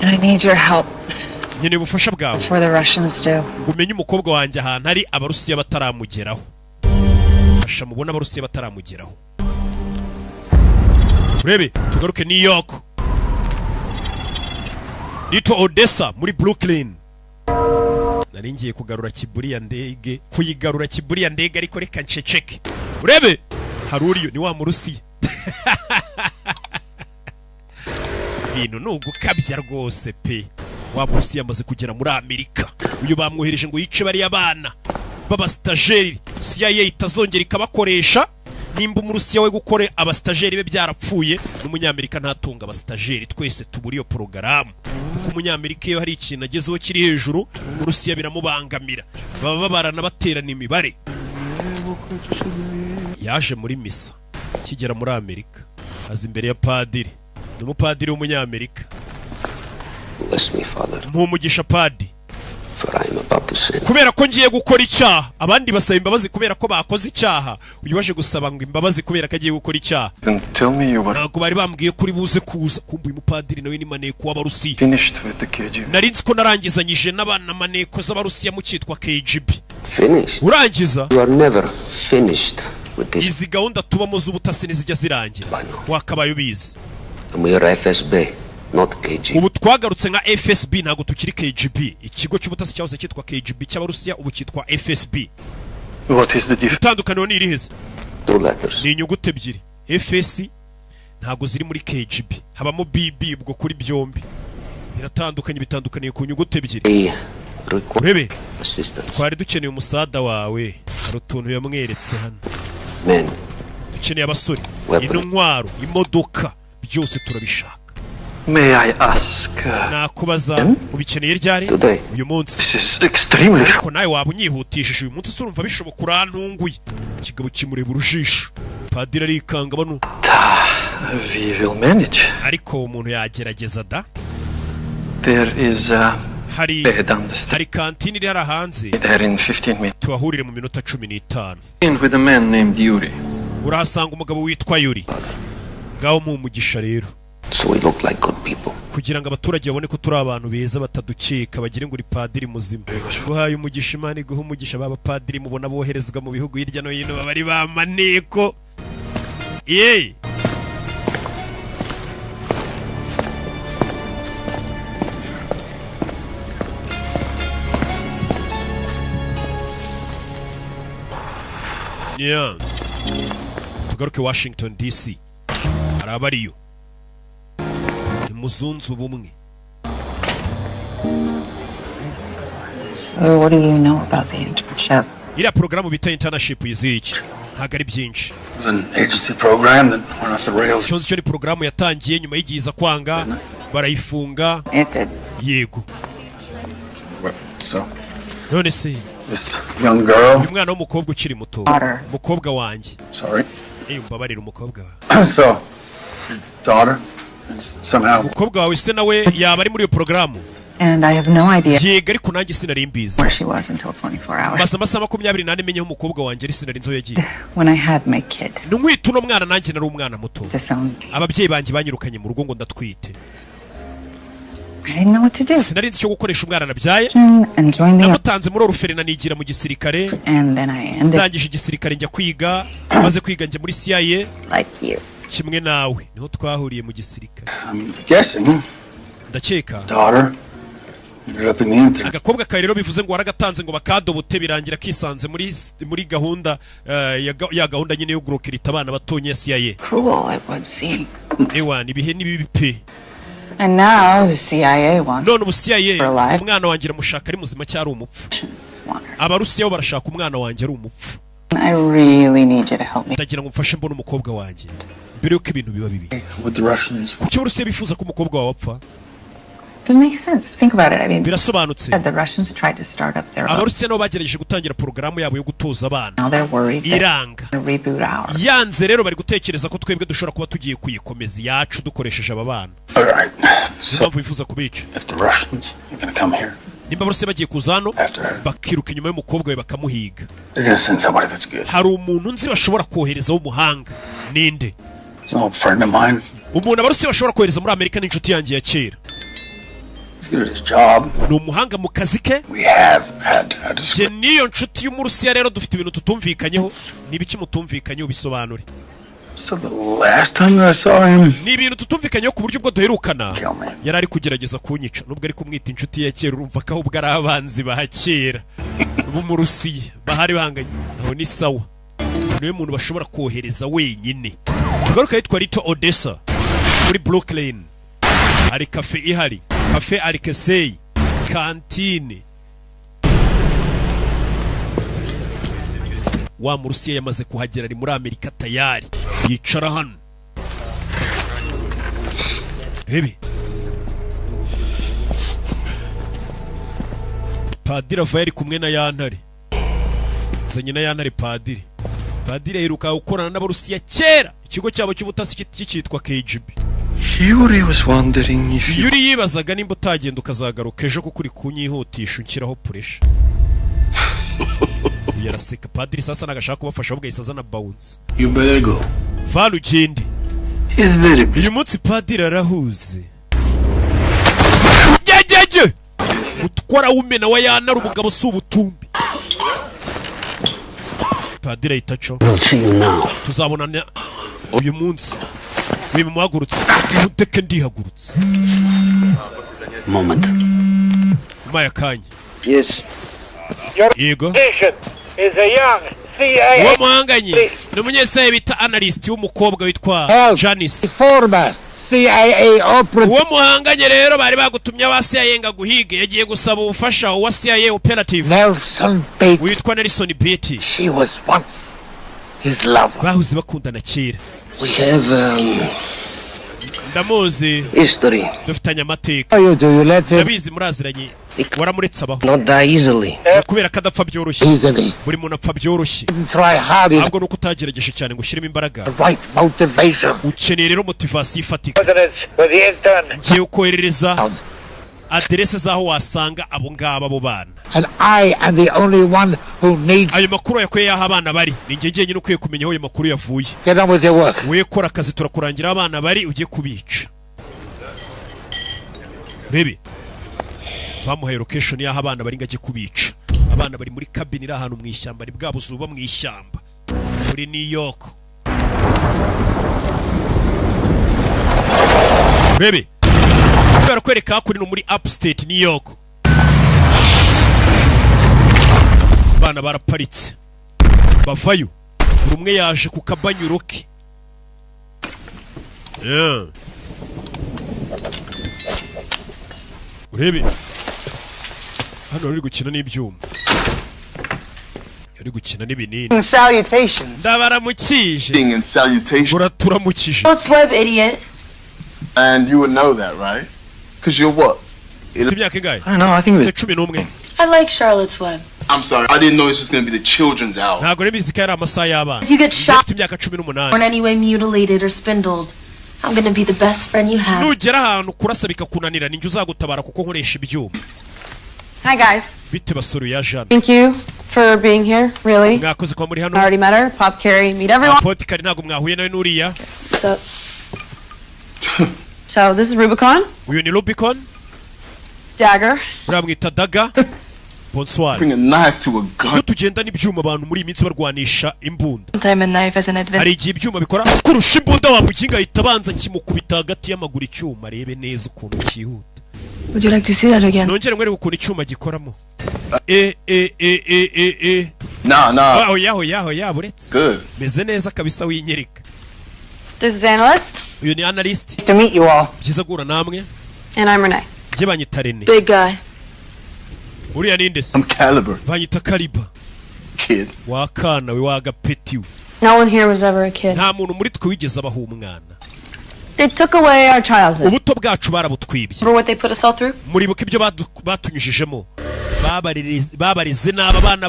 And I need your help Nyene bufasha bwawe before the Russians do. umenye umukobwa wanjye ahantu ari abarusiya bataramugeraho. Fasha mubona abarusiya bataramugeraho. Urebe tugaruke New York. Nito Odessa muri Brooklyn. Nari ngiye kugarura kiburiya ndege, kuyigarura kiburiya ndege ariko reka nceceke. Urebe haruriyo ni wa murusiya. Bintu nugukabya rwose pe. Wa murusiya amaze kugera muri Amerika. Uyu bamwohereje ngo yice bari abana baba stajeri. CIA itazongera ikabakoresha. Nimba umurusiya we gukore abastajeri be byarapfuye n'umunyamerika ntatunga abastajeri. Twese tuburi iyo porogaramu kuko umunyamerika iyo hari ikintu agezeho kiri hejuru umurusiya biramubangamira. Baba babarana baterana imibare. Yaje muri misa kigera muri Amerika azi imbere ya padiri. N'umupadiri w'umunyamerika. Bless me, Father, Ntumugisha padiri for I am about to sin. kubera ko ngiye gukora icyaha. Abandi basaba imbabazi kubera ko bakoze icyaha. Uyu waje gusaba ngo imbabazi kubera ko agiye gukora icyaha. Then tell me you were Ntabwo bari bambwiye kuri buze kuza. Kumbuye umupadiri nawe ni maneko w'abarusiya. finished with the KGB. Nari nzi ko narangizanyije n'abana maneko z'abarusiya mu cyitwa KGB. Finished? Urangiza You are never finished with this. izi gahunda tubamo z'ubutasi ntizijya zirangira. Bano. Wakabaye ubizi. And we are FSB, not KGB. Ubu twagarutse nka FSB ntabwo tukiri KGB. Ikigo cy'ubutasi cyahoze cyitwa KGB cy'abarusiya ubu cyitwa FSB. What is the difference? Itandukaniro ni iriheze. 2 letters. Ni inyuguti ebyiri. FS ntabwo ziri muri KGB. Habamo BB ubwo kuri byombi. Biratandukanye, bitandukaniye ku nyuguti ebyiri. We require Urebe assistance. twari dukeneye umusada wawe. Hari utuntu yamweretse hano. Men, Dukeneye abasore, Weapon. intwaro, imodoka, byose turabishaka. May I ask? Nakubaza ubikeneye ryari? Today. Uyu munsi. This is extremely short. Ko nawe waba unyihutishije uyu munsi urumva bishoboka urantunguye. Ikigabo kimureba urujisho. Padiri arikanga bano. We will manage. Ariko umuntu yagerageza da. There is a Hari bed on the street hari kantine iri hara hanze. there in 15 minutes. Tuhahurire mu minota 15. In with a man named Yuri. Urahasanga umugabo witwa Yuri. Ngaho mu mugisha rero. so we look like good people. Kugira ngo abaturage babone ko turi abantu beza batadukeka bagire ngo uri padiri muzima. Guhaye umugisha Imana iguha umugisha baba padiri mubona boherezwa mu bihugu hirya no hino bari ba maneko. Yey. Yeah. Tugaruke Washington DC. Harabariyo. Muzunzu ubumwe. So what do you know about the internship? Iriya porogaramu bita internship yiziki ntabwo ari byinshi. It was an agency program that went off the rails. Cyonzi cyo ni porogaramu yatangiye nyuma y'igiza kwanga barayifunga. It did. Yego. So, None se this young girl, uyu mwana w'umukobwa ukiri muto. Daughter. Umukobwa wanjye. sorry. Mbabarira umukobwa wawe. So, your daughter, is somehow Umukobwa wawe se nawe yaba ari muri iyo porogaramu. And I have no idea Yego ariko nanjye sinari mbizi. where she was until 24 hours. Maze amasaha 24 menye aho umukobwa wanjye ari sinari nzo yagiye. When I had my kid. Nungwita uno mwana nanjye nari umwana muto. Disowned me. Ababyeyi banjye banyirukanye mu rugo ngo ndatwite. I didn't know what to do. Sinari nzi cyo gukoresha umwana nabyaye. And joined the Namutanze muri oruferina nigira mu gisirikare. and then I ended Ndangije igisirikare njya kwiga. Maze kwiga njya muri CIA. like you. Kimwe nawe niho twahuriye mu gisirikare. I'm guessing Ndakeka daughter ended up in the intern. agakobwa ka rero bivuze ngo waragatanze ngo bakadobote birangira kisanze muri gahunda ya gahunda nyine yo gurokirita abana batonye CIA. Cruel, it would seem. Ewa nibihe nibibi pe. And now the CIA wants None ubu CIA For life. umwana wanjye ramushaka ari muzima cyari umupfu. want her. Abarusiya bo barashaka umwana wanjye ari umupfu. I really need you to help me. Ndagira ngo mfashe mbona umukobwa wanjye mbere yuko ibintu biba bibi. With the Russians. Kuki Abarusiya bifuza ko umukobwa wawe apfa? It makes sense. Think about it. I mean, Birasobanutse. the Russians tried to start up their own. Abarusiya nabo bagerageje gutangira porogaramu yabo yo gutoza abana. Now they're worried that Iranga. they're gonna reboot ours. Yanze rero bari gutekereza ko twebwe dushobora kuba tugiye kuyikomeza yacu dukoresheje aba bana. All right. impamvu bifuza kubica. If the Russians are gonna come here, nimba bose bagiye kuza hano after her, bakiruka inyuma y'umukobwa we bakamuhiga. they're gonna send somebody that's good. Hari umuntu nzi bashobora kohereza w'umuhanga. Ninde? It's an old friend of mine. Umuntu abarusiya bashobora kohereza muri Amerika n'inshuti yanjye ya kera. He's good at his job. Ni umuhanga mu kazi ke. We have had a Je discussion. niyo nshuti y'umurusiya rero dufite ibintu tutumvikanyeho. Ni ibiki mutumvikanyeho bisobanure? So the last time that I saw him, Ni ibintu tutumvikanyeho ku buryo bwo duherukana. kill me. Yari ari kugerageza kunyica nubwo ari kumwita inshuti ya kera urumva ko ahubwo ari abanzi bahakera b'umurusiya bahari bahanganye aho ni sawa. Niwe muntu bashobora kohereza wenyine. Tugaruka yitwa Little Odessa muri Brooklyn. Hari cafe ihari, cafe Alexei, kantine. Wa murusiya yamaze kuhagera ari muri Amerika tayari yicara hano. Rebe Padiri ava yari kumwe na Yantare. Zanye na Yantare padiri. Padiri aheruka gukorana n'abarusiya kera. Ikigo cyabo cy'ubutasi cyitwa KGB. Yuri was wondering if you... Yuri yibazaga nimba utagenda ukazagaruka ejo kuko uri kunyihutisha unshyiraho puresha. Yaraseka padiri sasa nagashaka kubafasha ahubwo yahise azana bounce. You better go. Valu ugende. He's very busy. Uyu munsi padiri arahuze. Jejeje! Utwara umena wa Yantare umugabo si ubutumbi. Padiri ayitacho. We'll see you now. Tuzabonana uyu munsi. Wimu muhagurutse. Muteke ndihagurutse. Moment. Maya kanya. Yes. Yego. Is a young CIA Uwo muhanganye ni umunyesaye bita analyst w'umukobwa witwa Janice. former CIA operative. Uwo muhanganye rero bari bagutumye aba CIA nga guhiga yagiye gusaba ubufasha wa CIA operative Nelson Bates. witwa Nelson Bates. She was once his lover. Bahuze bakundana kera. We have Ndamuzi history. dufitanye amateka. How you do? You let him Ndabizi muraziranye. Waramuretse abaho. Not die easily. Kubera ko adapfa byoroshye. easily. Buri muntu apfa byoroshye. Try hard. You Ntabwo nuko utagerageje cyane ngo ushyiremo imbaraga. the right motivation. Ukeneye rero motivasiyo ifatika. With the intern. Ngiye ukoherereza aderese z'aho wasanga abo ngaba abo bana. And I am the only one who needs. Ayo makuru yakuye yaho abana bari. Ni njye njyenyine ukwiye kumenya aho ayo makuru yavuye. Get on with your work. We kora akazi turakurangira abana bari ujye kubica. Rebe. Bamuhaye location y'aho abana bari ngajye kubica. Abana bari muri cabin iri ahantu mu ishyamba ari bwa buzuba mu ishyamba. Muri New York. Rebe. Kubera kwereka kuri no muri upstate New York. Abana baraparitse. Bavayo. Buri umwe yaje ku kabanyuro ke. Urebe. Hano ari gukina n'ibyuma. Yari gukina n'ibinini. Salutations. Ndabaramukije. And salutation. Uraturamukije. Charlotte's Web, idiot. And you would know that, right? Because you're what? Ufite imyaka ingahe? I don't know, I think it was... Ufite 11. I like Charlotte's Web. I'm sorry. I didn't know this was going to be the children's hour. Ntabwo rebizi ko yari amasaha y'abana. If you get shot Ufite imyaka 18. or in any way mutilated or spindled, I'm gonna be the best friend you have. Nugera ahantu kurasa bikakunanira ninjye uzagutabara kuko nkoresha ibyuma. Hi, guys. Bite basoro ya Jeanne. Thank you for being here, really. Mwakoze kwa muri I hano. already met her. Pop Carrie, meet everyone. Apotekari ntabwo mwahuye nawe n'uriya. So, so this is Rubicon. Uyu ni Rubicon. Dagger. Uramwita Daga. Bonsoir. Bring a knife to a gun. Iyo tugenda n'ibyuma abantu muri iyi minsi barwanisha imbunda. Time a knife as an adventure. Hari igihe ibyuma bikora kurusha imbunda wa mukinga ahita abanza kimukubita hagati y'amaguru icyuma arebe neza ukuntu cyihuta. Would you like to see that again? Nongere ngwere ukuntu icyuma gikoramo. Nah. Oya buretse. Good. Meze neza kabisa winyereka. This is Analyst. Uyu ni analyst. Nice to meet you all. Byiza guhura namwe. And I'm Renee. Jye banyita Rene. Big guy. Uriya ni ndese. I'm Caliber, Banyita Kaliba. kid. Wakana we wagapeti we. No one here was ever a kid. Nta muntu muri twe wigeze abaho umwana. They took away our childhood. Ubuto bwacu barabutwibye. Remember what they put us all through? Muribuka ibyo batunyujijemo. Babareze n'aba bana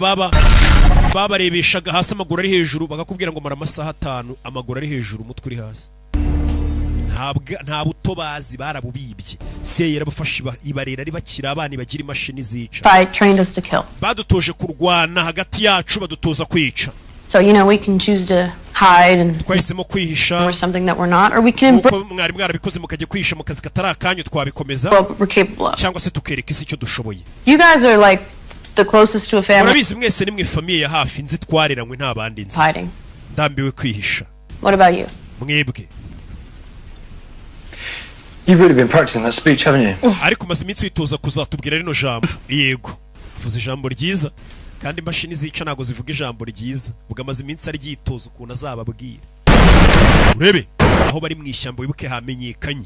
babarebeshaga hasi amaguru ari hejuru bakakubwira ngo mara amasaha 5 amaguru ari hejuru umutwe uri hasi. nta buto bazi barabubibye se yarabafashe ibarera ari bakira abana bagira imashini zica Fight trained us to kill. badutoje kurwana hagati yacu badutoza kwica So, you know, we can choose to hide and twahisemo kwihisha we're something that we're not, or we can uko mwari mwarabikoze mukajya kwihisha mu kazi katari akanyu twabikomeza what we're capable of. cyangwa se tukereka isi icyo dushoboye You guys are like the closest to a family. murabizi mwese nimwe famiye ya hafi nzi twareranywe nta bandi nzi Hiding. ndambiwe kwihisha What about you? mwebwe You've really been practicing that speech, haven't you? ariko umaze iminsi witoza kuzatubwira rino jambo yego uvuze ijambo ryiza kandi imashini zica ntabwo zivuga ijambo ryiza ubwo amaze iminsi ari ryitoza ukuntu azababwira urebe aho bari mu ishyamba wibuke hamenyekanye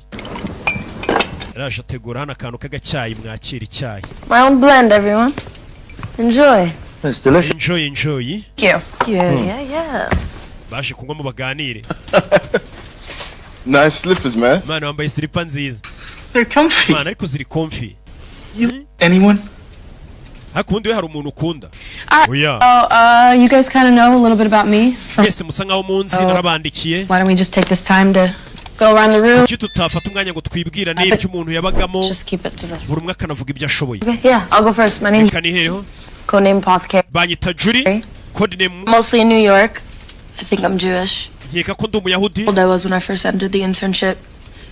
yaraje ategura hano akantu k'agacyayi mwakira icyayi My own blend, everyone. Enjoy. It's delicious. enjoy Thank you. Yeah. baje kunywa mu baganire Nice slippers, man. mwana wambaye silipa nziza They're comfy. mwana ariko ziri comfy Anyone? ariko ubundi we hari umuntu ukunda oya You guys kind of know a little bit about me. mwese musa nkaho munsi narabandikiye Why don't we just take this time to go around the room? kuki tutafata umwanya ngo twibwirane ibyo umuntu yabagamo Just keep it to the. buri umwe akanavuga ibyo ashoboye Okay, yeah, I'll go first. My name's reka nihereho codename Apothecary. banyita Julie codename Mostly in New York. I think I'm Jewish. nkeka ko ndi umuyahudi Old I was when I first entered the internship.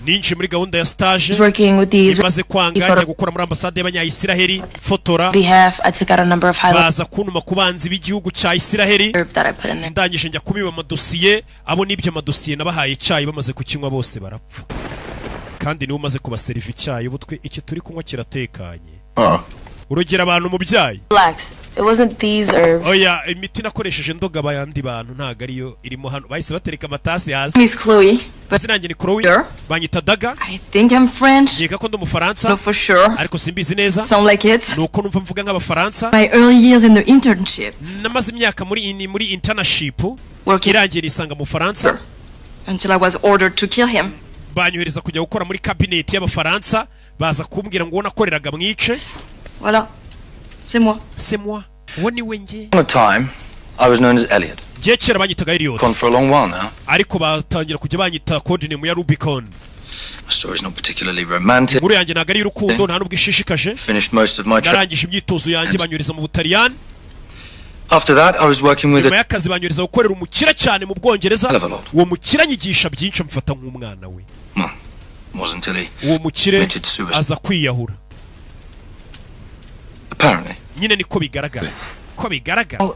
ninjiye muri gahunda ya stage I was working with these imaze kwanga njya gukora muri ambasade y'abanyayisiraheli fotora behalf. I took out a number of highlights baza kuntuma ku banzi b'igihugu cya isiraheli that I put in there. ndangije njya kubiba amadosiye abo n'ibyo amadosiye nabahaye icyayi bamaze kukinywa bose barapfa kandi niwe umaze kubaseriva icyayi ubu twe iki turi kunywa kiratekanye urugero abantu mu byayi Relax. It wasn't these herbs. oya imiti nakoresheje ndoga abandi bantu ntago ariyo irimo hano bahise batereka amatasi hasi Miss Chloe, but nanjye ni Chloe Sure. banyita daga I think I'm French. nkeka ko ndi umufaransa No, for sure. ariko simbizi neza Sound like it. nuko numva mvuga nk'abafaransa My early years in the internship, namaze imyaka muri internship working irangiye isanga mu Faransa until I was ordered to kill him. banyohereza kujya gukora muri cabinet y'abafaransa baza kumbwira ngo nakoreraga mwice Voilà. C'est moi. c'est moi uwo ni we nge On a time, I was known as Elliot. ngiye kera banyitaga Elliot Gone for a long while now. ariko batangira kujya banyita codename ya Rubicon My story's not particularly romantic. inkuru yanjye ntabwo ari urukundo nta nubwo ishishikaje Finished most of my trip. narangije imyitozo yanjye banyohereza mu Butaliyani After that, I was working with nyuma a y'akazi banyohereza gukorera umukire cyane mu Bwongereza hell of a lot. uwo mukire anyigisha byinshi amfata nk'umwana we Wasn't until he uwo mukire committed suicide. aza kwiyahura Apparently. nyine niko bigaragara ko bigaragara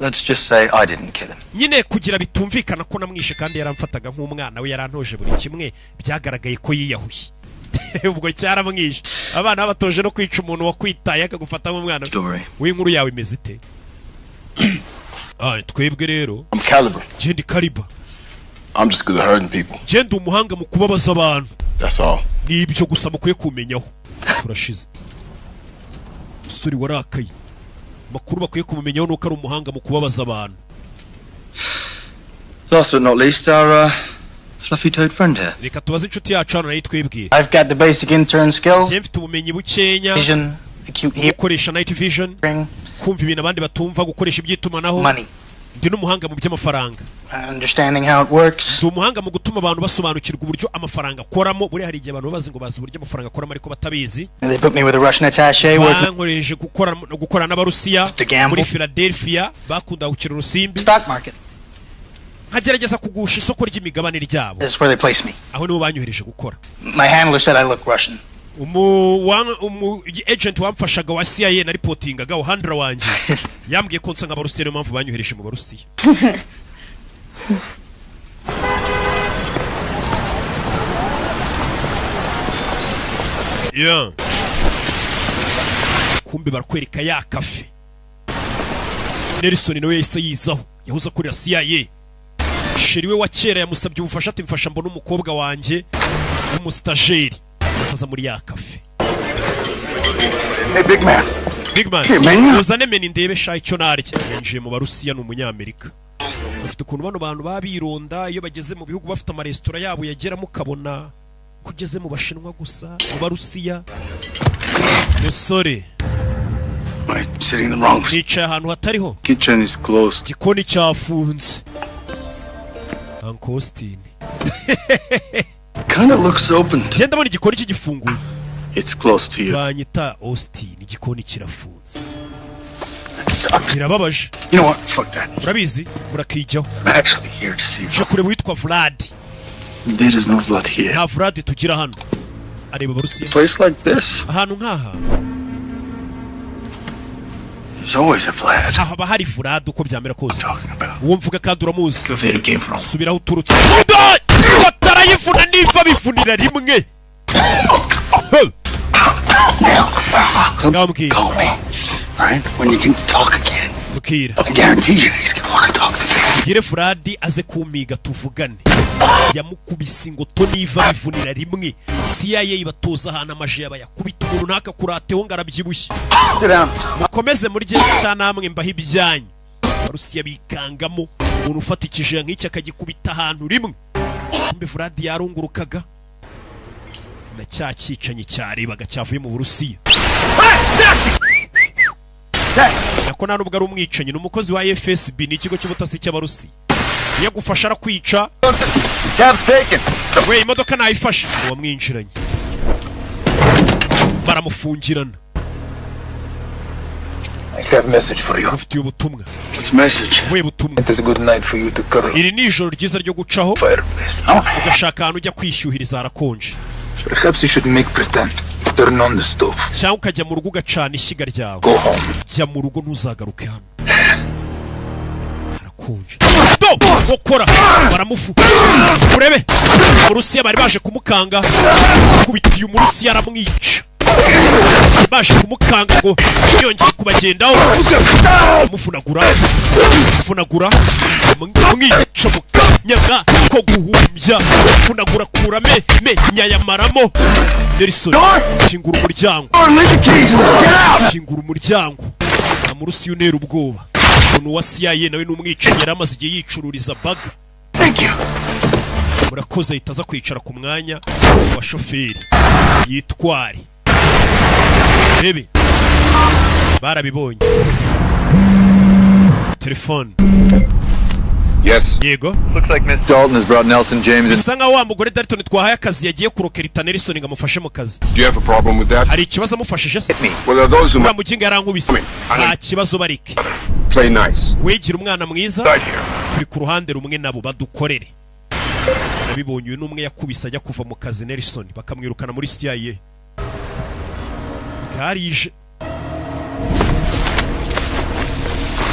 Let's just say I didn't kill him. nyine kugira bitumvikana ko namwishe kandi yaramfataga nk'umwana we yarantoje buri kimwe byagaragaye ko yiyahuye ubwo cyaramwishe abana babatoje no kwica umuntu wakwitaye akagufata nk'umwana Story. w'inkuru yawe imeze ite twebwe rero I'm Caliber. je ndi Caliber I'm just good at hurting people. je ndi umuhanga mu kubabaza abantu That's all. nibyo gusa mukwiye kumenyaho turashize suri warakaye makuru bakwiye kumumenyaho nuko ari umuhanga mu kubabaza abantu Last but not least, our fluffy-toed friend here. reka tubaze inshuti yacu hano nayo twibwire I've got the basic intern skills. je mfite ubumenyi bukenya Vision, acute gukoresha night vision hearing, kumva ibintu abandi batumva gukoresha iby'itumanaho money. ndi n'umuhanga mu by'amafaranga Understanding how it works. ndi umuhanga mu gutuma abantu basobanukirwa uburyo amafaranga akoramo buriya hari igihe abantu bazi ngo bazi uburyo amafaranga akoramo ariko batabizi And they put me with a Russian attaché working bankoresheje gukorana n'abarusiya The gamble. muri Philadelphia bakunda gukina urusimbi stock market. nkagerageza kugusha isoko ry'imigabane ryabo This is where they place me. aho nibo banyohereje gukora My handler said I look Russian. umu agent wamfashaga wa CIA na reportingaga handler wanjye yambwiye ko nsa nk'abarusiya niyo mpamvu banyohereje mu barusiya yeah. kumbe barakwereka ya kafe Nelson nawe yahise yizaho yahuza kuri CIA sheri we wa kera yamusabye ubufasha ati mfasha mbona umukobwa wanjye w'umustajeri asaza muri ya kafe Hey, big man. Big man Hey, man. uzane meni ndebe sha icyo narya yinjiye mu barusiya ni umunyamerika bafite ukuntu bano bantu babironda iyo bageze mu bihugu bafite amaresitora yabo yageramo ukabona kugeze mu bashinwa gusa mu barusiya musore I'm sitting in the wrong place. nicaye ahantu hatariho Kitchen is closed. igikoni cyafunze Uncle Austin kind of looks open. Genda ndabona igikoni kigifunguye. It's close to you. Banyita Austin, igikoni kirafunze. Birababaje. You know what? Fuck that. Urabizi murakijyaho. I'm actually here to see Je kureba witwa Vlad. There is no Vlad here. Nta Vlad tugira hano. Areba Barusiya. Place like this. Ahantu nkaha. There's always a Vlad. Haba hari Vlad uko byamera kose. Uwo mvuga kandi uramuzi. Where came from? Subiraho uturutse. Batarayifuna niva bifunira rimwe. Call me. Right? When you can talk again. Mukira. I guarantee you he's gonna want to talk again. Gire Vlad aze kumiga tuvugane. Yamukubise ingoto niva bivunira rimwe. CIA batoza hana amaje yabayakubita umuntu naka kurateho ngarabyibushye. Mukomeze murye cyanamwe mbaho ibyanyu. Barusiya bikangamo umuntu ufatikije nk'iki akagikubita ahantu rimwe. Mbe Vlad yarungurukaga. Na cyacicanye cyarebaga cyavuye mu Burusiya. Nako nta nubwo ari umwicanyi n'umukozi wa FSB n'ikigo cy'ubutasi cy'Abarusiya. Yagufasha arakwica. We imodoka nayifashe wamwinjiranye. Baramufungirana. I have a message for you. Ufite ubutumwa. What's message? We butumwa. It is a good night for you to cuddle. Iri ni ijoro ryiza ryo gucaho. Fireplace. Ugashaka ahantu ujya kwishyuhiriza harakonje. Perhaps you should make pretend. Turn on the stove. Cyangwa ukajya mu rugo ugacana ishyiga ryawe. Go home. Jya mu rugo ntuzagaruke hano. Harakonje. Gukora baramufu. Urebe. Urusiya bari baje kumukanga. Kubitiye umurusiya aramwica. Baje kumukanga ngo yongeye kubagendaho. Mufunagura. Mwica mukanyaga ko guhumbya. Funagura kurame nyayamaramo. Nelson shingura umuryango. Shingura umuryango. Amurusiya unera ubwoba. Umuntu wa CIA nawe n'umwicanyi yaramaze igihe yicururiza baga. Thank you. Murakoze itaza kwicara ku mwanya wa shoferi. Yitware. Bebe. Barabibonye. Telefone. Yes. Yego. Looks like Miss Dalton has brought Nelson James in. Sanga wa mugore Dalton twahaye akazi yagiye kurokerita Nelson ngamufashe mu kazi. Do you have a problem with that? Hari ikibazo amufashije se? Well, are those who Muginga yarankubise. Nta kibazo barike. play nice. Wegira umwana mwiza. Turi ku ruhande rumwe nabo badukorere. Nabibonye uyu numwe yakubise ajya kuva mu kazi Nelson bakamwirukana muri CIA. Garije.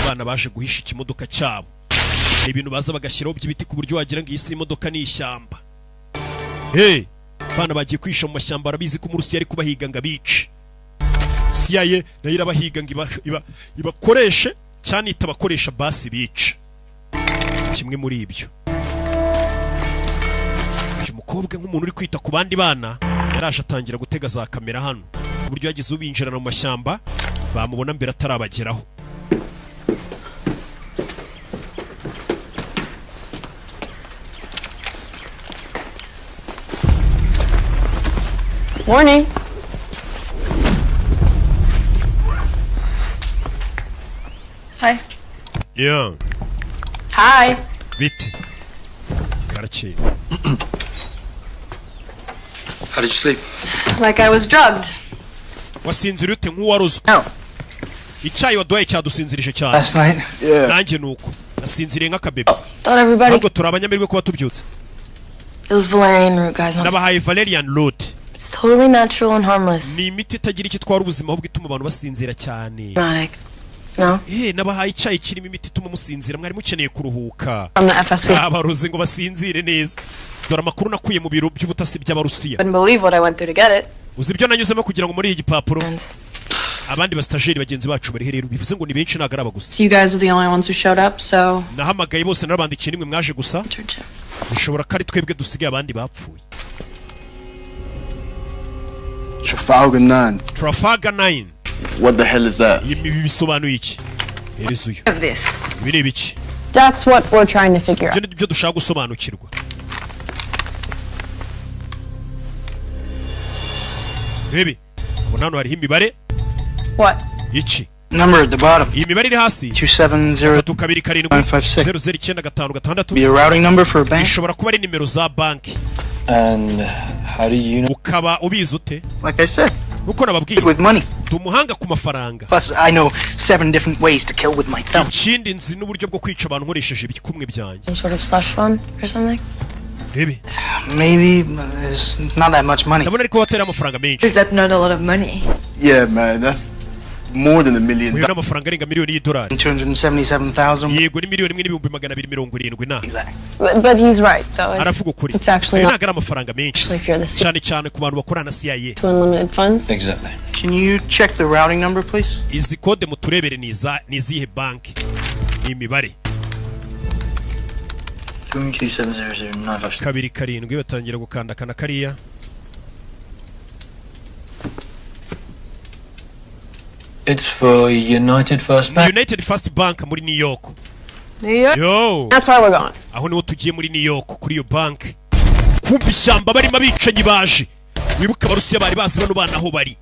Abana baje guhisha ikimodoka cyabo. Ibintu baza bagashyiraho by'ibiti ku buryo wagira ngo iyi si imodoka ni ishyamba. Hey, bana bagiye kwisha mu mashyamba arabizi ko umurusiya ari kubahiga ngo abice. CIA nayo irabahiga ngo ibakoreshe cyane itabakoresha basi bice. Kimwe muri ibyo. Uyu mukobwa nk'umuntu uri kwita ku bandi bana yaraje atangira gutega za kamera hano. Ku buryo yagize ubinjirana mu mashyamba bamubona mbere atarabageraho. Morning. Hi. Yeah. Hi. Bite. Garakeye. How did you sleep? Like I was drugged. Wasinzira ute nk'uwarozwe. Icyayi waduhaye cyadusinzirije cyane. Last night? Yeah. Nanjye nuko. Nasinziriye nk'akabebe. Thought everybody. Ntabwo turi abanyamerwe kuba tubyutse. It was valerian root, guys. Nabahaye Valerian root. It's totally natural and harmless. Ni imiti itagira icyo twara ubuzima ahubwo ituma abantu basinzira cyane. Hypnotic. No? Nabahaye icyayi kirimo imiti ituma musinzira mwari mukeneye kuruhuka. From the FSB. Abarozi ngo basinzire neza. Dore amakuru nakuye mu biro by'ubutasi by'Abarusiya. Couldn't believe what I went through to get it. Uzi ibyo nanyuzemo kugira ngo muri iyi gipapuro. Abandi bastajeri bagenzi bacu bari rero bivuze ngo ni benshi nagaraba gusa. So you guys are the only ones who showed up, so Nahamagaye bose narabandikiye nimwe mwaje gusa. Bishobora kari twebwe dusigaye abandi bapfuye. Trafalgar 9. Trafalgar 9. What the hell is that? Ibi bisobanuye iki? Herezo uyu. Of this. Ibi ni ibiki? That's what we're trying to figure out. Ibyo dushaka gusobanukirwa. Rebe, ubona hano hariho imibare. What? Iki? Number at the bottom. Iyi mibare iri hasi. 270. 327 00956. Be a routing number for a bank. Ishobora kuba ari nimero za banki. And how do you know? Ukaba ubizi ute? Like I said, Uko nababwiye. with money. Tumuhanga ku mafaranga. Plus, I know 7 different ways to kill with my thumb. Ikindi nzi n'uburyo bwo kwica abantu nkoresheje ibikumwe byanjye. Some sort of slush fund or something? Rebe. Maybe there's not that much money. Ndabona ariko watera amafaranga menshi. Is that not a lot of money? Yeah, man, that's more than $1 million. Uyu n'amafaranga arenga miliyoni y'idolari. 277,000. Yego ni miliyoni imwe n'ibihumbi 270 na. Exactly. But he's right, though. Aravuga ukuri. It's actually Ayo not. ntago ari amafaranga menshi. If you're the CIA. Cyane cyane ku bantu bakorana na CIA. To unlimited funds? Exactly. Can you check the routing number, please? Izi kode muturebere ni izihe banki? Ni imibare. 2270095. 2 batangira gukanda kana kariya. It's for United First Bank. United First Bank muri New York. New York? Yo. That's where we're going. Aho niho tugiye muri New York kuri iyo banki. Kumva ishyamba barimo abicanyi baje. Wibuka abarusiya bari bazi bano bana aho bari.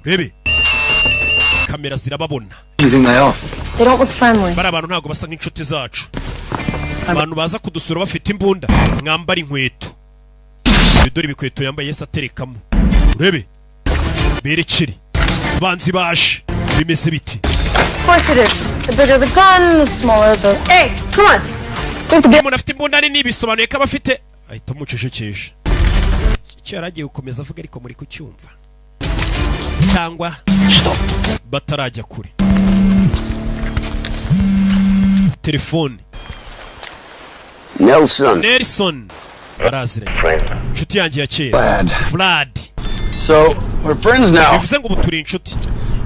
Rebe. Kamera zirababona. You think they are? They don't look friendly. Bari abantu ntago basa nk'inshuti zacu. Abantu baza kudusura bafite imbunda mwambara inkweto. Bidori bikweto yambaye Yesu aterekamo. Urebe. Berekeri. Abanzi baje. Bimeze biti. Of course it is. The bigger the gun, the smaller the... Hey, come on. Umuntu afite imbunda nini bisobanuye ko abafite ahita mucecekesha. Icyo yaragiye gukomeza avuga ariko muri kucyumva. Cyangwa batarajya kure. Telefone. Nelson. Barazire. Inshuti yanjye ya kera. Vlad. So, we're friends now. Bivuze ngo buturi inshuti.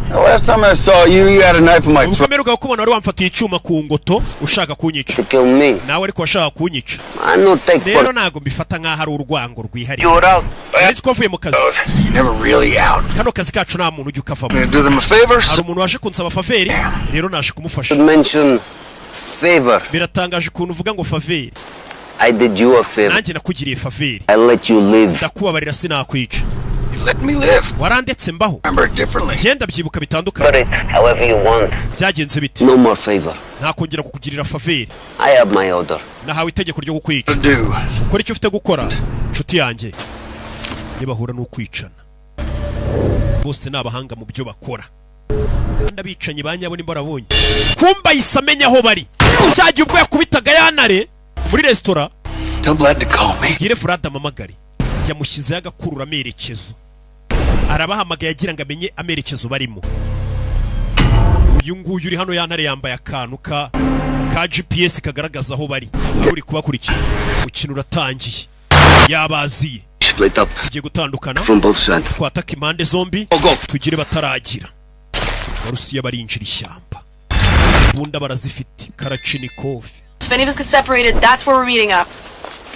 The last time I saw you, you had a knife in my throat. Ukomeruka kubona wari wamfatiye icyuma ku ngoto ushaka kunyica. To kill me. Nawe ariko washaka kunyica. I not take Rero part. nago mbifata nkaho ari urwango rwihariye. You're out. Ariko twavuye mu kazi. You're never really out. Kano kazi kacu nta muntu ujya ukavamo. I'm gonna do them a favors. Hari umuntu waje kunsaba faveri, rero naje kumufasha. Should mention favor. Biratangaje ukuntu uvuga ngo faveri. I did you a favor. Nanjye nakugiriye faveri. I let you live. Ndakubabarira sinakwica. You let me live. Warandetse mbaho. Remember it differently. Genda byibuka bitandukanye. Put it however you want. Byagenze bite? No more favor. Ntakongera kukugirira faveri. I have my order. Nahawe itegeko ryo kukwica. Do. Ukora icyo ufite gukora. Nshuti yanjye. Nibahura n'ukwicana. Bose nabahanga mu byo bakora. Kandi abicanyi banyabo nimbarabonye. Kumba isamenya aho bari. Cyagiye ubwo yakubitaga yanare muri restaurant. Tell Vlad to call me. Gire Vlad amamagari. Yamushyizeho agakurura amerekezo. Arabahamagaye agira ngo amenye amerekezo barimo. Uyu nguyu uri hano yantare yambaye akantu ka GPS kagaragaza aho bari. Uri kubakurikira. Ukina uratangiye. Yabaziye. Split up. Tugiye gutandukana. From both sides. Twataka impande zombi. Tugire bataragira. Abarusiya barinjira ishyamba. Bunda barazifite. Karachnikov. If any of us get separated, that's where we're meeting up.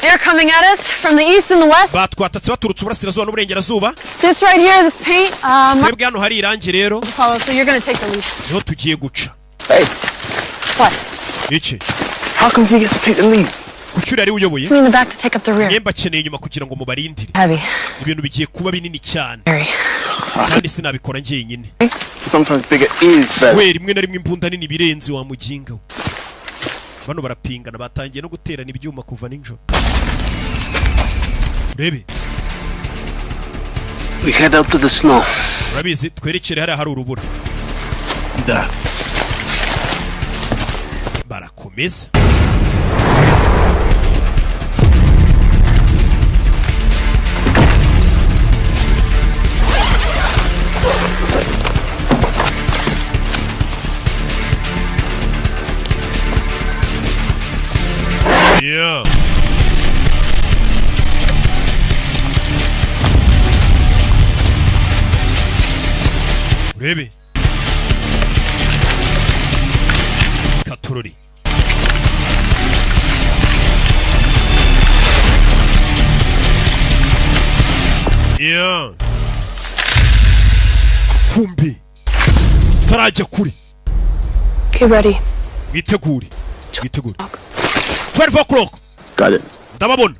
They're coming at us from the east and the west. Batwatatse baturutse uburasirazuba n'uburengerazuba. This right here, this paint, Twebwe hano hari irangi rero. follow, so you're gonna take the lead. Niho tugiye guca. Hey. What? Iki? How come he gets to take the lead? Kucyura ari uyoboye. Me in the back to take up the rear. Nyemba akeneye inyuma kugira ngo mubarindire. Heavy. Ibintu bigiye kuba binini cyane. Very. Kandi sinabikora njyenyine. Sometimes bigger is better. We rimwe na rimwe imbunda nini birenze wa muginga we. Bano barapingana batangiye no guterana ibyuma kuva ninjoro. Urebe. We head out to the snow. Urabizi twerekere hari urubura. Da. Barakomeza. Yeah. Urebe. Katurori. Yeah. Kumbi. Tarajya kuri. Get ready. Witegure. 12 o'clock. Got it. Ndababona.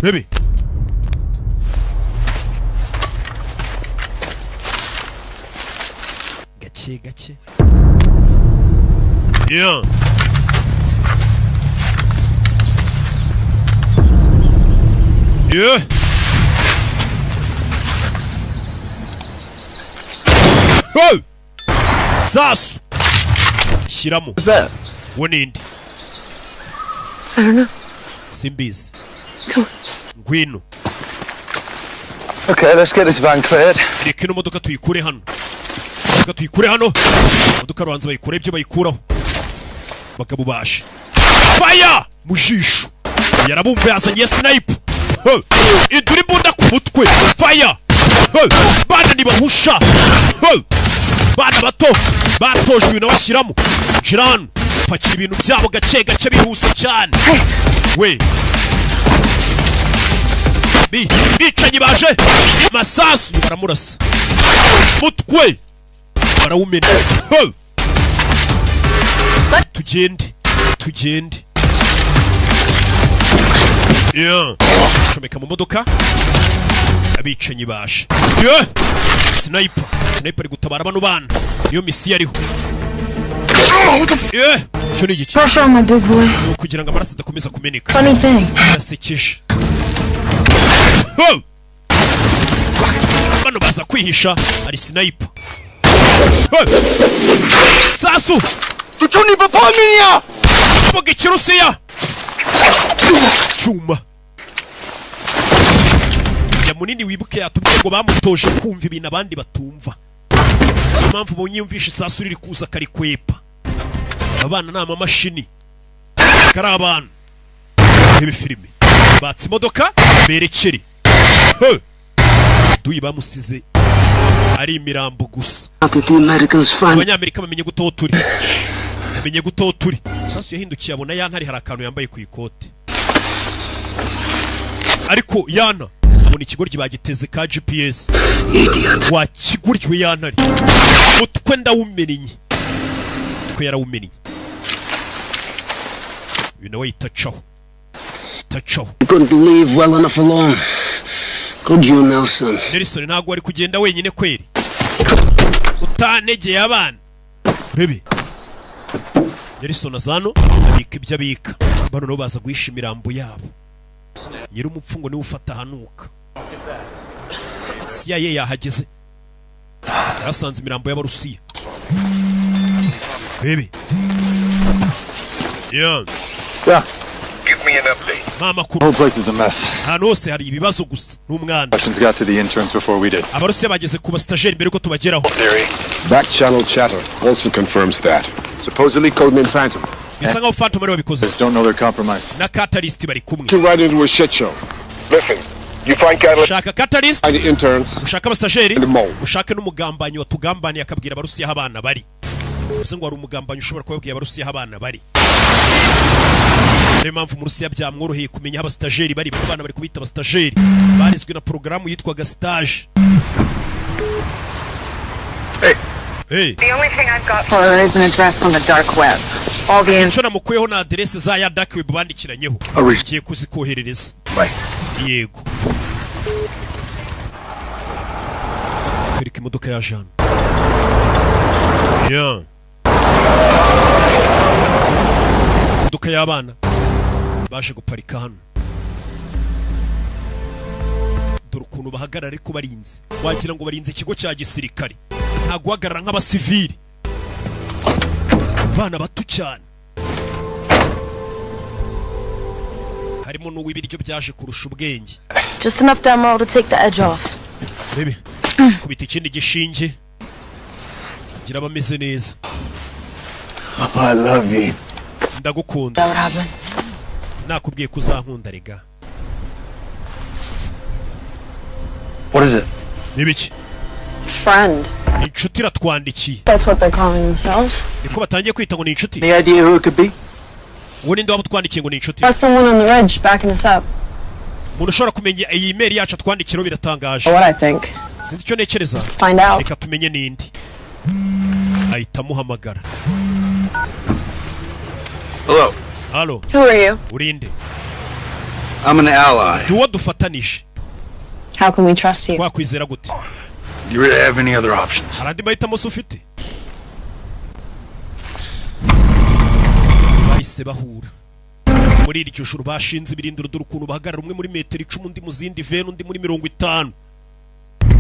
Urebe. gake gake. Yeah. Yeah. Hey! Sasu. Shiramo. What's that? Wonindi. I don't know. Simbizi. Come on. Ngwino. Okay, let's get this van cleared. Reka ino modoka tuyikure hano. Tuyikure hano. Modoka rubanza bayikure ibyo bayikuraho. Bakabubasha. Fire! Mujisho. Yarabumva yazanye sniper. Iduri bunda ku mutwe. Fire! Bana nibahusha. Bana bato batojwe n'abashiramo. Jirano pakira ibintu byabo gake gake bihuse cyane. We. Bicanyi baje. Masasu baramurasa. Mutwe. Barawumena. Tugende. Yeah. Chomeka mu modoka. Abicanyi baje. Yeah. Sniper gutabara bano bana. Niyo misi yariho. Yeah. Cyo ni iki? Pressure on my big boy. Kugira ngo amaraso adakomeza kumeneka. Funny thing. Yasekeje. Bano baza kwihisha ari sniper. Sasu! Tuchuni papa minya! Poge Kirusiya! Chuma. Ya munini wibuke yatubwiye ngo bamutoje kumva ibintu abandi batumva. Impamvu bonyumvisha Sasu riri kuza kari kwepa. Abana na amamashini. Kari abana. Ibi filime. Batsi modoka berekeri. Duyi bamusize ari imirambo gusa. Abanyamerika bamenye guto turi. Sasu yahindukiye abona yantari hari akantu yambaye ku ikote. Ariko yana ubona ikigoryi bagiteze ka GPS. Wa kiguryo yantari. Mutwe ndawumenye. Twe yarawumenye. You know itachaho. You couldn't leave well enough alone. Could you, Nelson? Nelson ntago ari kugenda wenyine kweri. Utanegeye abana. Rebe. Nelson azano abika ibyo abika. Bano no baza guhisha imirambo yabo. Nyiri umupfungo ni ufata hanuka. CIA yahageze. Yasanze imirambo y'abarusiya. Rebe. Yeah. Give me an update. Mama The whole place is a mess. Hano hose hari ibibazo gusa n'umwanda. Russians got to the interns before we did. Abarusiya bageze ku bastajeri mbere ko tubageraho. Back channel chatter. Olsen confirms that. Supposedly codename Phantom. Bisa nkaho Phantom ari wabikoze. Just don't know they're compromised. Na Catalyst bari kumwe. To ride into a shit show. Listen, you find Catalyst. Shaka Catalyst. And the interns. Ushaka abastajeri. And the mole. Ushaka n'umugambanyi watugambaniye akabwira abarusiya abana bari. Bivuze ngo ari umugambanyi ushobora kubabwira abarusiya abana bari. Niyo mpamvu mu Rusiya byamworoheye kumenya abastajeri bari bana bari kubita abastajeri. Barizwe na programu yitwaga stage. Hey. The only thing I've got There is an address on the dark web. All the Icyo namukuyeho na adresse za ya dark web bandikiranyeho. Ugiye kuzikoherereza. Yego. Kwereka imodoka ya Jean. Yeah. Imodoka y'abana baje guparika hano. Dore ukuntu bahagarara ariko barinze. Wagira ngo barinze ikigo cya gisirikare. Nta guhagarara nk'abasivili. Bana bato cyane. Harimo n'uw'ibiryo byaje kurusha ubwenge. Just enough demo to take the edge off. Baby. Kubita ikindi gishinge. Gira bameze neza. Papa, I love you. Ndagukunda. That would happen. Nakubwiye kuzankunda rega. What is it? Nibiki? Friend. Inshuti iratwandikiye. That's what they're calling themselves. Niko batangiye kwita ngo ni inshuti. Any idea who it could be? Wowe ninde wabutwandikiye ngo ni inshuti? There's someone on the ridge backing us up. Umuntu ushobora kumenya iyi email yacu atwandikiro biratangaje. What I think. Sinzi icyo nekereza. Let's find out. Reka tumenye nindi. Ahita muhamagara. Hello. Hello. Who are you? Urinde. I'm an ally. Duwo dufatanije. How can we trust you? Kwakwizera gute? Do you really have any other options? Harandi mahitamo ufite? bahise bahura muri iryo joro bashinze ibirindiro dore ukuntu bahagarara umwe muri metero 10 undi mu zindi veni undi muri 50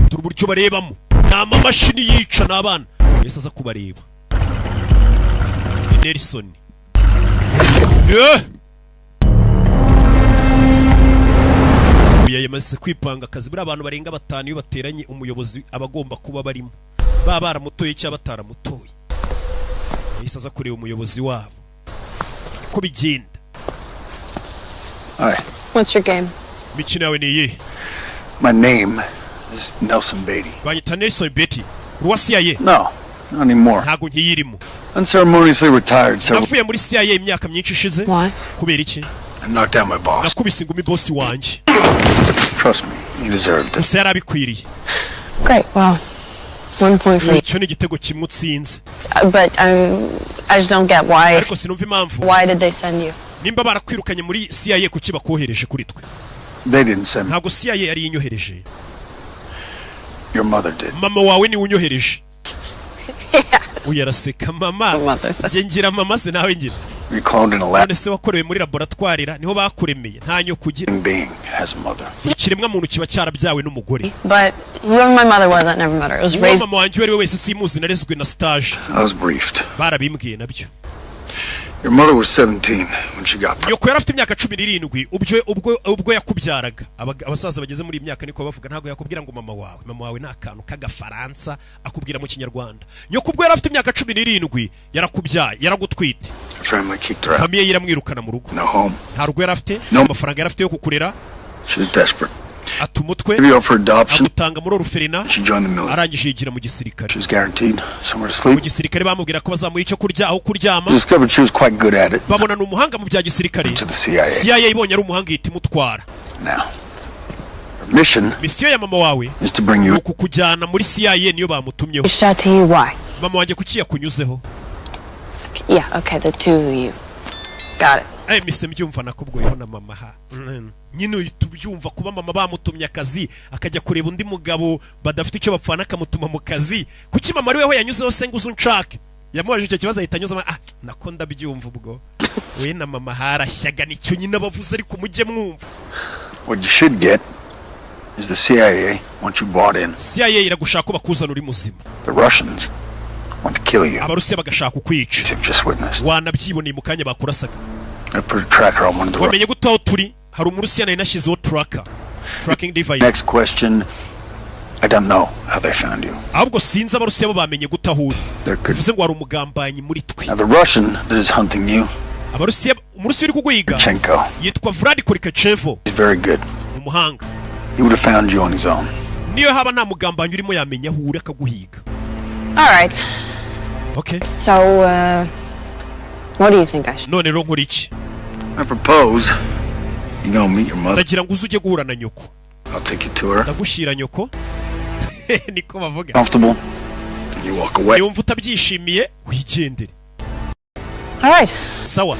dore uburyo barebamo nta mamashini yica n'abana yese aza kubareba Nelson yamaze kwipanga akazi buri abantu barenga 5 iyo bateranye umuyobozi abagomba kuba barimo baba baramutoye cyangwa bataramutoye yese aza kureba umuyobozi wabo ko bigenda. Hi. What's your game? Mikino yawe ni iyihe? My name is Nelson Beatty. Banyita Nelson Beatty. Ruwa CIA? No, not anymore. Ntago nkiyirimo. Unceremoniously retired several. Navuye muri CIA imyaka myinshi ishize. Why? Kubera iki? I knocked down my boss. Nakubise ingumi boss wanje. Trust me, he deserved it. Gusa yarabikwiriye. Great, wow. 1 point for you. Icyo ni igitego kimwe utsinze. But I just don't get why. Ariko sinumva impamvu. Why did they send you? Nimba barakwirukanye muri CIA kuki bakohereje kuri twe? They didn't send me. Ntago CIA yari inyohereje. Your mother did. Mama wawe ni unyohereje. Uyaraseka mama. Ngira mama se nawe ngira. We cloned in a lab. Nese wakorewe muri laboratoire niho bakuremeye nta nyo kugira. Being has a mother. Kiremwa muntu kiba cyarabyawe n'umugore. But whoever my mother was, I never met her. It was raised. Mama wanje wese simuzi narezwe na stage. I was briefed. Barabimbwiye nabyo. Your mother was 17 when she got pregnant. Yoko yarafite imyaka 17 ubwo yakubyaraga. Abasaza bageze muri imyaka niko bavuga ntago yakubwira ngo mama wawe nakantu kagafaransa akubwira mu kinyarwanda. Yoko ubwo yarafite imyaka 17 yarakubyaye yaragutwite. Family kicked her out. Famiye yiramwirukana mu rugo. No home. Nta rugo yarafite, no mafaranga yarafite yo kukurera. She was desperate. Atumutwe agutanga muri oruferina arangije yigira mu gisirikare. She was guaranteed somewhere to sleep. Mu gisirikare bamubwira ko bazamuha icyo kurya aho kuryama. Discovered she was quite good at it. Babona n'umuhanga mu bya gisirikare. CIA ibonye ari umuhanga yitimutwara. Now, her mission mission ya mama wawe is to bring you kukujyana muri CIA niyo bamutumyeho. Shot to you why? Mama wanjye kuki yakunyuzeho? Yeah, okay, the two of you. Got it. Mise mbyumva nakubwoyeho na mama ha. Nyine ubyumva kuba mama bamutumye akazi akajya kureba undi mugabo badafite icyo bapfana akamutuma mu kazi kuki mama ari weho yanyuzeho se nguzo nshake yamubajije icyo kibazo ahita anyuzamo nako ndabyumva ubwo we na mama harashyaga nicyo nyine bavuze ariko mujye mwumva. What you should get is the CIA once you bought in. CIA iragushaka bakuzana uri muzima. The Russians want to kill you. Abarusiya bagashaka kwica. You've just witnessed. Wanabyiboneye mu kanya bakurasaga. I put a tracker on one of the. Wamenye gutaho turi hari umurusiya nayo nashyizeho tracking device. Next question. I don't know how they found you. Ahubwo sinzi abarusiya bo bamenye gutahura. Bivuze ngo ari umugambanyi muri twe. Now the Russian that is hunting you. Abarusiya umurusiya uri kuguhiga. Yitwa Vlad Korkachevo. He's very good. Umuhanga. He would have found you on his own. Niyo haba nta mugambanyi urimo yamenya aho uri akaguhiga. All right. Okay. So what do you think I should? None rero nkora iki? I propose you go meet your mother. Ndagira ngo uzuge guhura na nyoko. I'll take you to her. Ndagushira nyoko. Niko bavuga. Comfortable. And you walk away. Yumva utabyishimiye wigendere. All right. Sawa.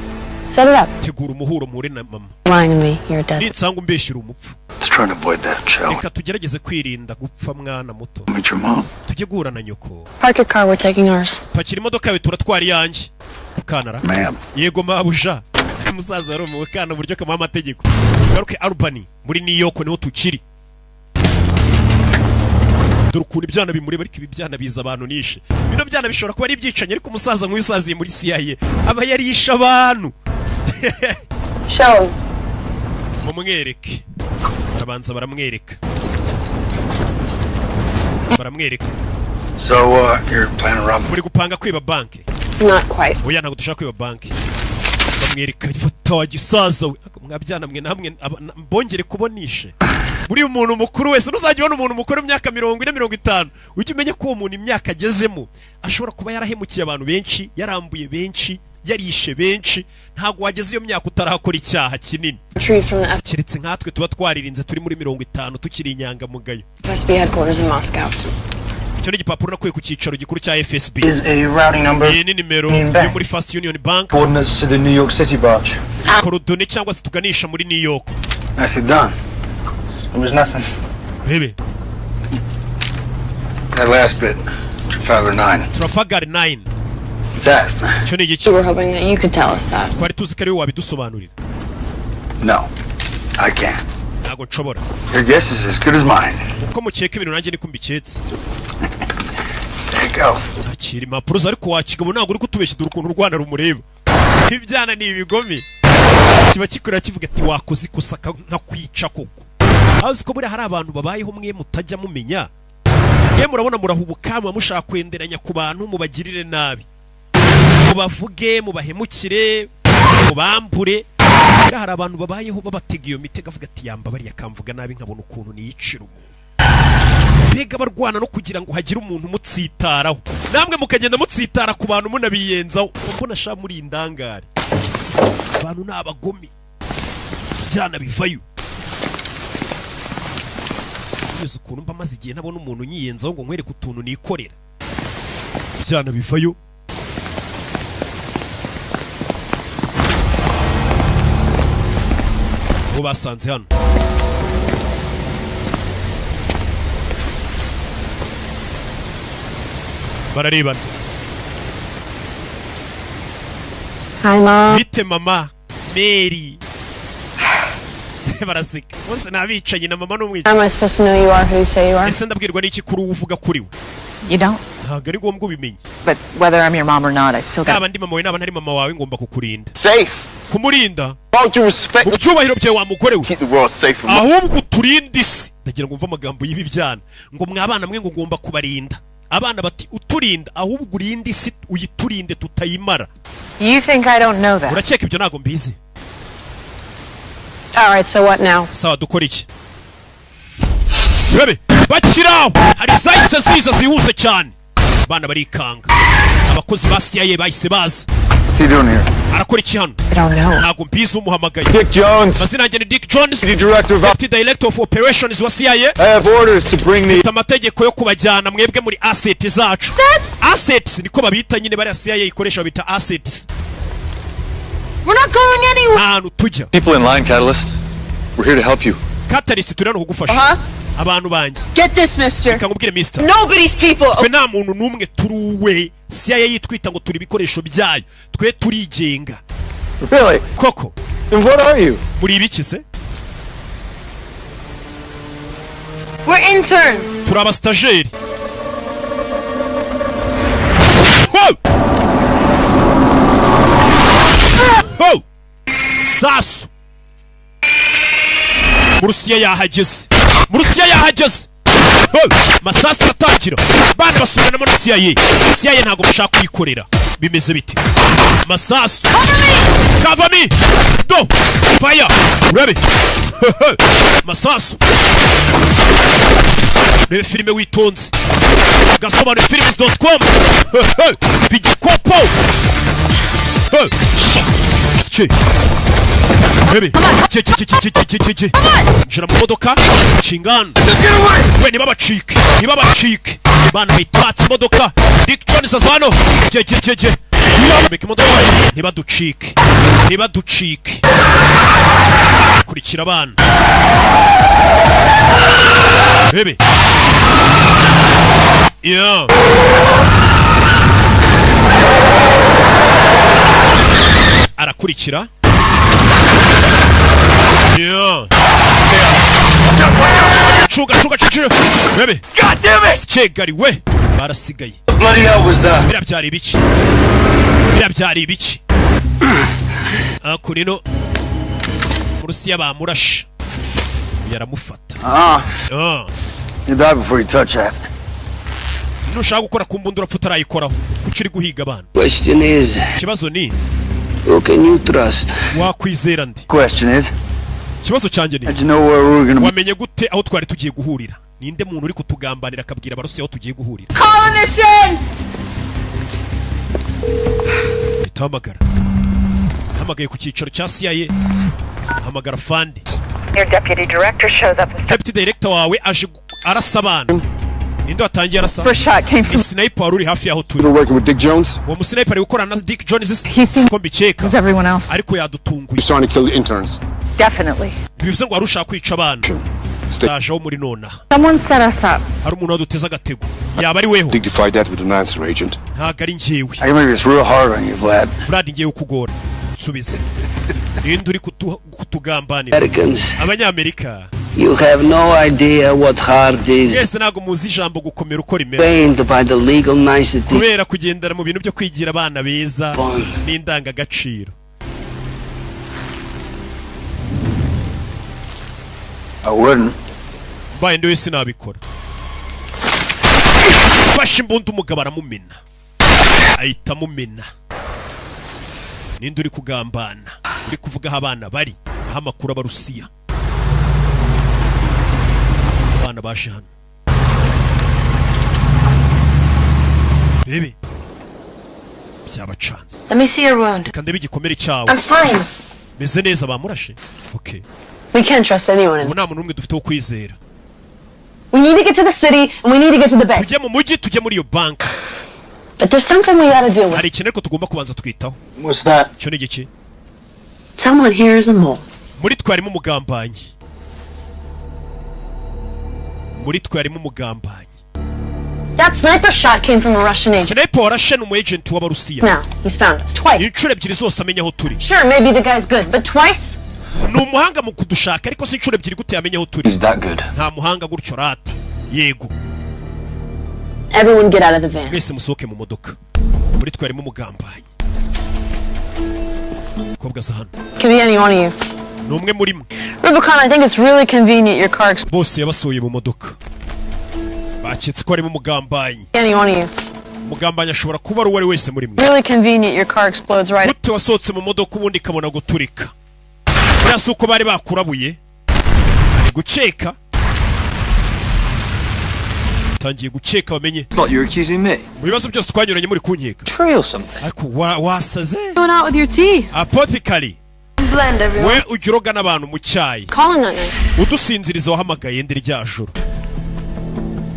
Set it up. Tegura umuhuro muhure na mama. Lying to me, you're dead. Nitsanga umbeshyira umupfu. Let's try to avoid that, shall we? Reka tugerageze kwirinda gupfa mwana muto. Meet your mom. Tujye guhura na nyoko. Park your car, we're taking ours. Pakira imodoka yawe turatwara iyanjye. Kanara. Ma'am. Yego mabuja. Musaza ari mu kana buryo kama amategeko. Garuke Albany muri New York niho tukiri. Durukura ibyana bimuri bari kibyana biza abantu nishe. Bino byana bishobora kuba ari ibyicanye ariko umusaza nk'uyu usaziye muri CIA aba yarisha abantu. Show. Mumwereke. Abanza baramwereka. Baramwereka. So you're planning to rob? Muri gupanga kwiba banki. Not quite. Oya ntago dushaka kwiba banki. Bamwereka ifoto gisaza mwabyana mwe namwe mbongere kubonishe. Muri umuntu mukuru wese nuzajye ubona umuntu mukuru imyaka 40-50 ujye umenye ko uwo muntu imyaka agezemo ashobora kuba yarahemukiye abantu benshi yarambuye benshi yarishe benshi ntago wageze iyo myaka utarakora icyaha kinini. Kiretse nkatwe tuba twaririnze turi muri 50 tukiri inyanga mugayo. FSB headquarters in Moscow. Cyo ni gipapuro nakuye ku cyicaro gikuru cya FSB. Is a routing number. Iyi ni nimero yo muri First Union Bank. Coordinates to the New York City branch. Korodone cyangwa se tuganisha muri New York. Nicely done. It was nothing. Bebe. That last bit. Trafalgar 9. Trafalgar 9. that? We were hoping that you could tell us that. Twari tuzi ko ari wowe wabidusobanurira. No, I can't. Ntago nshobora. Your guess is as good as mine. Uko mukeka ibintu nanjye niko mbiketse. There you go. Akira impapuro zari kuwakigabo ntago uri kutubeshya dore ukuntu Rwanda rumureba. Ibyana ni ibigomi. Kiba kikurira kivuga ati wakoze ikosa nka kwica koko. Azi ko buri hari abantu babayeho mwe mutajya mumenya. Mwe murabona murahubuka mushaka kwenderanya ku bantu mubagirire nabi. Mubavuge mubahemukire mubambure. Hari abantu babayeho babatega iyo mitego avuga ati yamba bari yakamvuga nabi nkabona ukuntu niyicira umuntu. Bega barwana no kugira ngo hagire umuntu mutsitaraho. Namwe mukagenda mutsitara ku bantu munabiyenzaho. Mbona sha muri indangare. Abantu nabagomi. Byana bivayo. Yesu ukuntu mba maze igihe nabona umuntu nyiyenzaho ngo nkwereke utuntu nikorera. Byana bivayo. Bo basanze hano. Bararebana. Hi, Mom. Bite mama Mary. Barasika. Bose nabicanye na mama n'umwica. How am I supposed to know you are who you say you are? Ese ndabwirwa n'iki kuri uvuga kuri we? You don't? Ntago ari ngombwa ubimenye. But whether I'm your mom or not, I still got... Naba ndi mama we naba ntari mama wawe ngomba kukurinda. Safe. Kumurinda. All due respect. Mu cyubahiro byawe wa mugore we. Keep the world safe from ahubwo uturinde isi. Ndagira ngo mva amagambo y'ibi byana. Ngo mwabana mwe ngo ngomba kubarinda. Abana bati uturinda ahubwo urinde isi uyiturinde tutayimara. You think I don't know that? Uracheka ibyo nago mbizi. All right, so what now? Sawa dukora iki? Bebe, bakiraho. Hari zahise ziza zihuse cyane. Bana barikanga. Abakozi ba CIA bahise baza. What's he doing here? Arakora iki hano? I don't know. Ntago mbizi umuhamagaye. Dick Jones. Mazina yanjye ni Dick Jones. The Director of Operations wa CIA. I have orders to bring the amategeko yo kubajyana mwebwe muri assets zacu. Assets niko babita nyine bari CIA ikoresha bita assets. We're not going anywhere. Ahantu tujya. People in line, Catalyst. We're here to help you. Catalyst turano kugufasha. Abantu banjye. Get this, mister. Kangubwire mister. Nobody's people. Twe nta muntu numwe turuwe. CIA yitwita ngo turi bikoresho byayo. Twe turigenga. Really? Koko. And what are you? Muri ibiki se? We're interns. Turi abastajeri. Ho! Sasu. Murusiya yahageze. Murusiya yahageze. Masasu atangira. Bana basubirana muri CIA. CIA ntago bashaka kuyikorera. Bimeze bite? Masasu. Cover me. Do. Fire. Ready. Masasu. Rebe filime witonze. Gasobanura films.com. Vigikopo. Che. Baby. Che. Njira mu modoka. Chingana. We niba bacike. Bana bitatse modoka. Dick Jones azano. Je. Meke modoka. Niba ducike. Kurikira abana. Baby. Yeah. Arakurikira. Yeah. Chuga. Baby. God damn it! Chegari we. Barasigaye. What bloody hell was that? Bira byari ibiki. Akurino. Murusiya bamurasha. Yaramufata. You die before you touch that. Nushaka gukora ku mbunda urapfuta arayikoraho. Kuki uri guhiga abana? Question is, Kibazo ni who can you trust? wakwizera ndi. Question is, Kibazo cyanjye ni how'd you know where we were gonna... wamenye gute aho twari tugiye guhurira? Ninde muntu uri kutugambanira akabwira abarusiya aho tugiye guhurira? Calling this in. Itamagara. Hamagaye ku cyicaro cya CIA. Hamagara Fandi. Your deputy director shows up with... Deputy director wawe aje arasa abana. Ninde watangiye arasa? First shot came from... Sniper wari uri hafi yaho turi. You're working with Dick Jones? Uwo musniper ari gukorana na Dick Jones. He seems Kombiceka. as everyone else. Ariko yadutunguye. You're trying to kill the interns. Definitely. Bivuze ngo arusha kwica abana. Ndaje muri nona. Someone set us up. Hari umuntu waduteza agatego. Yaba ari weho. Dignify that with an answer, Agent. Ntago ari njyewe. I make this real hard on you, Vlad. Vlad ngiye kukugora. Subize. Ninde uri kutugambanira? Abanyamerika. You have no idea what hard is. Yes, nago muzi ijambo gukomera uko rimera. Trained by the legal nicety. Kubera kugendera mu bintu byo kwigira abana beza n'indanga gaciro. I wouldn't. Baye ndo wese nabikora. Basha imbunda umugabo aramumena. Ahita mumena. Ninde uri kugambana? Uri kuvuga aho abana bari, aho amakuru abarusiya. Abana baje hano. Bebe. Byabacanze. Let me see your wound. Kandi bigikomere cyawe. I'm fine. Meze neza bamurashe. Okay. We can't trust anyone. Ubu nta muntu umwe dufite wo kwizera. We need to get to the city and we need to get to the bank. Tujye mu mujyi, tujye muri iyo bank. But there's something we gotta deal with. Hari ikintu ariko tugomba kubanza twitaho. What's that? Cyo ni iki? Someone here is a mole. Muri twarimo umugambanyi. Muri twarimo umugambanyi. That sniper shot came from a Russian agent. Sniper warashe n'umu agent w'Abarusiya. Now, he's found us twice. Inshuro ebyiri zose amenya aho turi. Sure, maybe the guy's good, but twice? Ni umuhanga mu kudushaka ariko si inshuro ebyiri gute yamenya aho turi. Is that good? Nta muhanga gutyo rata. Yego. Everyone get out of the van. Mwese musohoke mu modoka. Muri twarimo umugambanyi. Kobwa za hano. Can be any one of you. Ni umwe muri mwe. Rubicon, I think it's really convenient your car explodes. Bose yabasohoye mu modoka. Baketse ko arimo umugambanyi. Any one of you. Umugambanyi ashobora kuba ari uwari wese muri mwe. Really convenient your car explodes right. Gute wasohotse mu modoka ubundi kabona guturika. Buriya si uko bari bakurabuye. Ari guceka. Tangiye guceka bamenye. It's not you accusing me. Mu bibazo byose twanyuranye muri kunkeka. Tree or something. Ariko wasaze. Going out with your tea. Apothecary. Blend everyone. We ugiroga n'abantu mu cyayi. Calling on you. Udusinziriza wahamagaye ndi rya joro.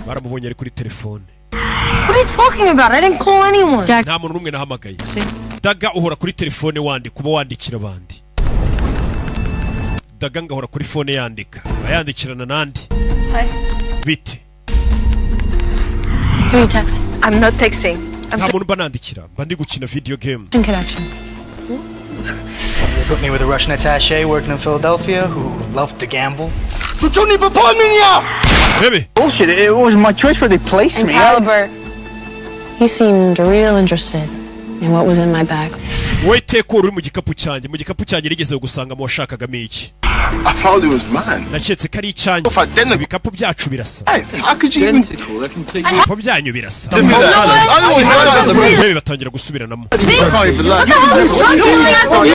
Baramubonye ari kuri telefone. What are you talking about? I didn't call anyone. Nta muntu n'umwe nahamagaye. Daga uhora kuri telefone wandika kuba wandikira abandi. Daga ngahora kuri phone yandika. Bayandikirana nandi. Hi. Bite. Who are you texting? I'm not texting. Nta muntu banandikira. Mba ndi gukina video game. In connection. They put me with a Russian attaché working in Philadelphia who loved to gamble. Bebe. Bullshit. It was my choice where they placed me. Albert, you seemed real interested in what was in my bag. Wowe teko uri mu gikapu cyanjye. Mu gikapu cyanjye rigeze gusanga mu washakagamo iki. I thought it was mine. Naketse kari icyanjye. Ibikapu byacu birasa. Hey, how could you even... Ibikapu byanyu birasa. Bebe batangira gusubiranamo.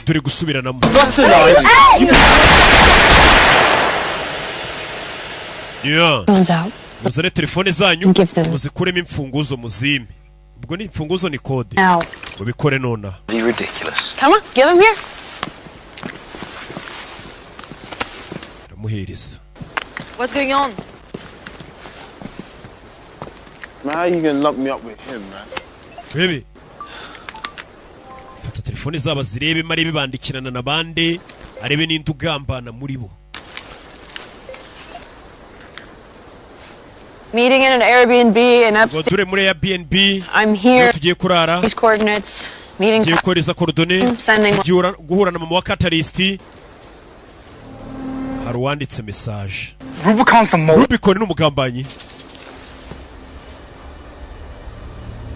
Turi gusubiranamo. Yeah. Phone's out. Muzane telefone zanyu. Give them. Muzikuremo imfunguzo muzime. Ubwo ni imfunguzo ni kode. Now. Mubikore nona. Be ridiculous. Come on, get him here. Ramuhereza. What's going on? Man, how you gonna lock me up with him, man? Bebe. Fata telefone zaba zirebe marebe bandikirana na bande arebe n'indi ugambana muri bo. Meeting in an Airbnb in upstate. Dure muri Airbnb. I'm here. Tugiye kurara. These coordinates. Meeting. Tugiye koreza coordonnées. Sending. Guhura na mama wa Catalyst. Hari uwanditse message. Rubicon's the mole. Rubicon n'umugambanyi.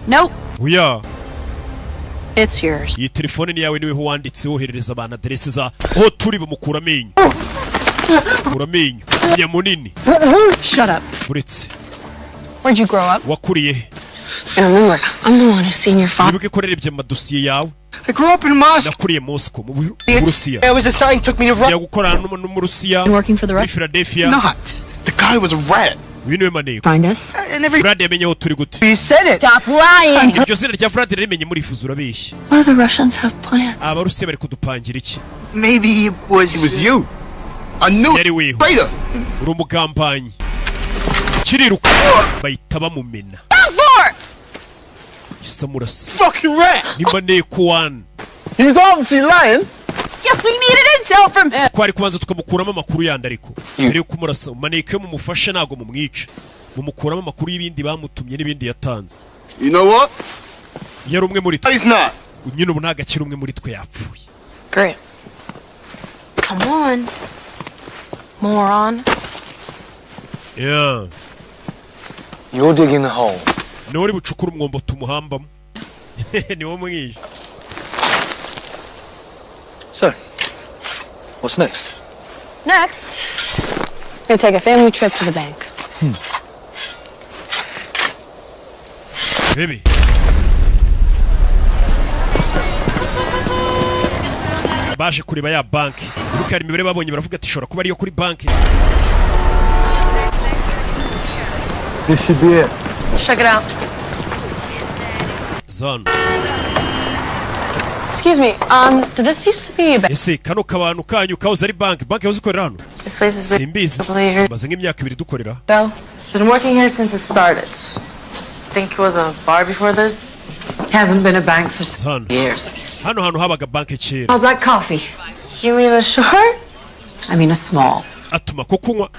Nope. Oya. It's yours. Iyi telefone ni yawe niwe wanditse woherereza abantu adresse za aho turi bamukura amenyo. Kura amenyo. Nyamunini. Shut up. Uretse. Where'd you grow up? Wakuriye. And remember, I'm the one who's seen your father. Nibuke korerebye amadosiye yawe. I grew up in Moscow. Nakuriye Moscow mu Burusiya. There was a sign took me to Russia. Yagiye gukorana mu Rusiya. Working for the Russians? Philadelphia. Not. The guy was a rat. Wino maneko. Find us. And every Vlad yamenye aho turi gute. he said it. Stop lying. Iryo zina rya Vlad rimenye muri fuzo urabeshya. What do the Russians have planned? Abarusiya bari kudupangira iki? Maybe it was you. I knew Yari weho. Traitor. Uri umugambanyi. Kiriruka. Bahita bamumena. Samurasi. fucking rat. Ni maneko one. He was obviously lying. Yeah, we needed a intel from him. twari kubanza tukamukuramo amakuru yandi ariko mbere yo kumurasa maneke yo mumufashe ntago mumwica mumukuramo amakuru y'ibindi bamutumye n'ibindi yatanze. You know what? Yari umwe muri twe. He's not. Nyine ubu ntago akiri umwe muri twe yapfuye. Great. Come on, moron. Yeah. You're digging the hole. Niwe uri bucukura umwombo tumuhambamo. Niwe mwishe. So, what's next? Next, we're gonna take a family trip to the bank. Baby. Baje kureba ya banki. Uruka hari imibare babonye baravuga ati shora kuba ariyo kuri banki. This should be it. Check it out. Zan. Excuse me, did this used to be a bank? Ese kano kabanu kanyu kahoze ari banki. Banki yahoze ikorera hano. This place has been Simbizi. here. Maze nk'imyaka 2 dukorera. So, been working here since it started. Think it was a bar before this? Hasn't been a bank for Zan. years. Hano hantu habaga banki kera. Oh, black coffee. You mean a short? I mean a small. Atuma ko kunywa.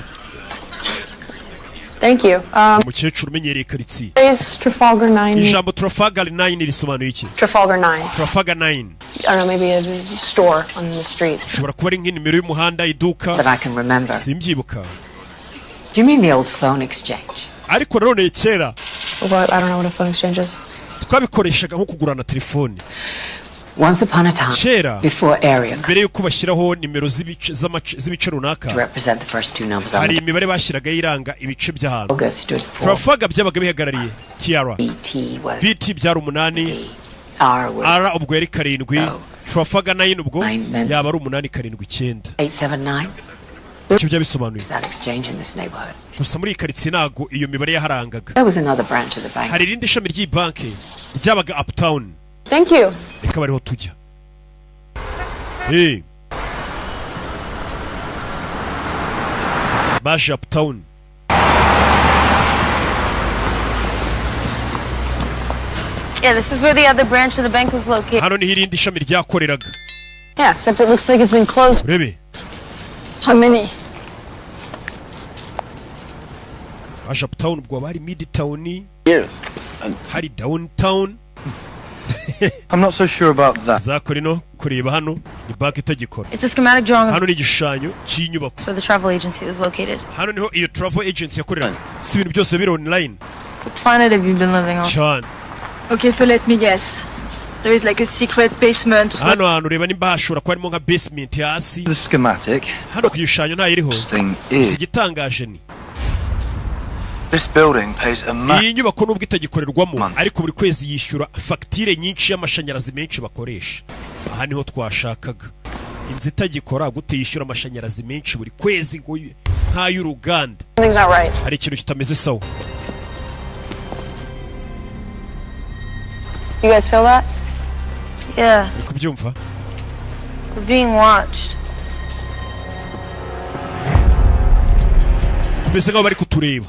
Thank you. Umukecuru umenyereye karitsiye. Is Trafalgar 9? Ijambo Trafalgar 9 risobanuye iki? Trafalgar 9. Trafalgar 9. I don't know, maybe a store on the street. Shobora kuba ari nk'inimero y'umuhanda iduka. That I can remember. Simbyibuka. Do you mean the old phone exchange? Ariko nanone kera. What? I don't know what a phone exchange is. Twabikoreshaga nko kugurana telefone. Once upon a time, Kera. before area Mbere yuko bashyiraho nimero z'ibice runaka. to represent the first two numbers on Hari the imibare bashyiraga iranga ibice by'ahantu. logo stood for Trafalgar byabaga bihagarariye Tiara. BT was BT byari 8, R was R ubwo yari 7, Trafalgar 9 ubwo Nine men. yaba ari 8, 7, 9. 879. Icyo byabisobanuye. Is that exchange in this neighborhood? Gusa muri karitsiye nago iyo mibare yaharangaga. There was another branch of the bank. Hari irindi shami ry'iyi banki ryabaga Uptown. Thank you. Reka bariho tujya. Hey. Baje Uptown. Yeah, this is where the other branch of the bank was located. Hano ni irindi shami ryakoreraga. Yeah, except it looks like it's been closed. Urebe. How many? Baje Uptown ubwo bari Midtown. Years. Hari Downtown. I'm not so sure about that. Zakorino kureba hano ni banki itagikora. It's a schematic drawing of Hano ni igishushanyo cy'inyubako. where the travel agency was located. Hano niho iyo travel agency yakorera. Si ibintu byose biri online. What planet have you been living on? Cyane. Okay, so let me guess. There is like a secret basement. Hano hantu reba nimba hashobora kuba harimo nka basement hasi. The schematic. Hano ku gishushanyo nta iriho. Thing is, Igitangaje ni this building pays a iyi nyubako nubwo itagikorerwamo ariko buri kwezi yishyura fagitire nyinshi y'amashanyarazi menshi bakoresha. Aha niho twashakaga. Inzu itagikora gute yishyura amashanyarazi menshi buri kwezi ngo nk'ay'uruganda. Something's not right. Hari ikintu kitameze sawa. You guys feel that? Yeah, Uri kubyumva? we're being watched. Tumeze nk'aho bari kutureba.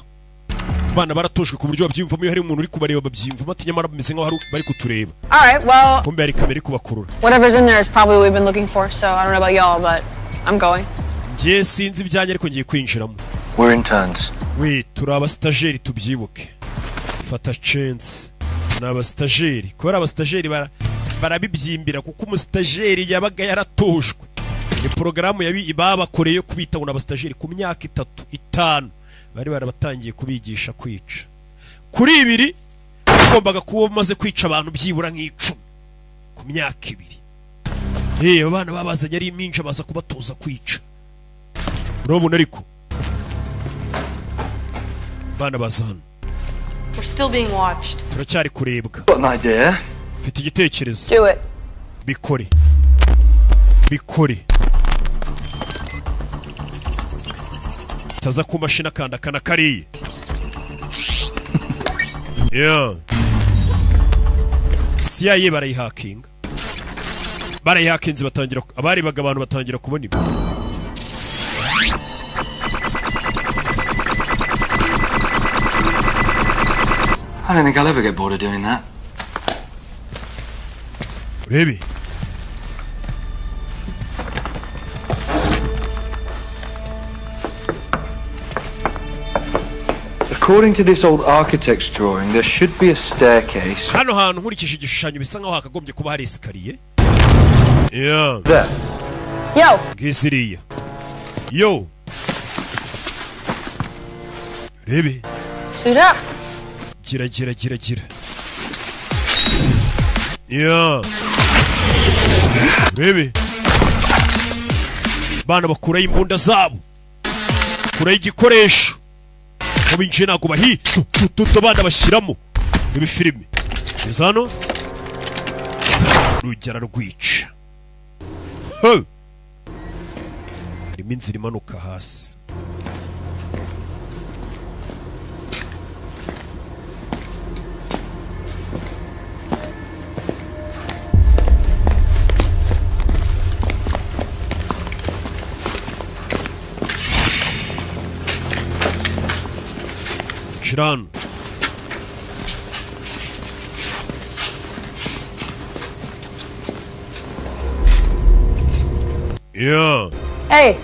Bana baratojwe ku buryo babyimvamo iyo hari umuntu uri kubareba babyimvamo ati nyamara bameze nk'aho bari kutureba. All right, well, Kumbe hari kamera iri kubakurura. whatever's in there is probably what we've been looking for, so I don't know about y'all, but I'm going. Njye sinzi ibyanjye ariko ngiye kwinjiramo. We're interns. We turi abastajeri tubyibuke. Fata chance. Ni abastajeri. Kubera abastajeri barabibyimbira kuko umustajeri yabaga yaratojwe. Ni porogaramu babakoreye yo kubita ngo n'abastajeri ku myaka 3, 5 bari barabatangiye kubigisha kwica. Kuri 2 bagombaga kuba bamaze kwica abantu byibura nk'icumi ku myaka 2. Abana babazanye ari iminja baza kubatoza kwica. Urabona ariko bana bazana. We're still being watched. Turacyari kurebwa. Got an idea. Mfite igitekerezo. Do it. Bikore. Bikore. Taza ku mashina kanda kana kariye. Yeah. CIA barayihakinga. Barayihakinze batangira abari abantu batangira kubona ibi. I don't think I'll ever get bored of doing that. Urebe. According to this old architect's drawing, there should be a staircase. Hano hantu nkurikije igishushanyo bisa nkaho hakagombye kuba hari escalier. Yeah. There. Yo. Gisiriya. Yo. Rebe. Suit up. Gira. Yeah. Rebe. Bana bakuraho imbunda zabo. Kuraho igikoresho. Mubinjiye ntabwo bahi bana bashyiramo ibi filime izano rugera rwica harimo inzira imanuka hasi Shiran. Yeah. Hey.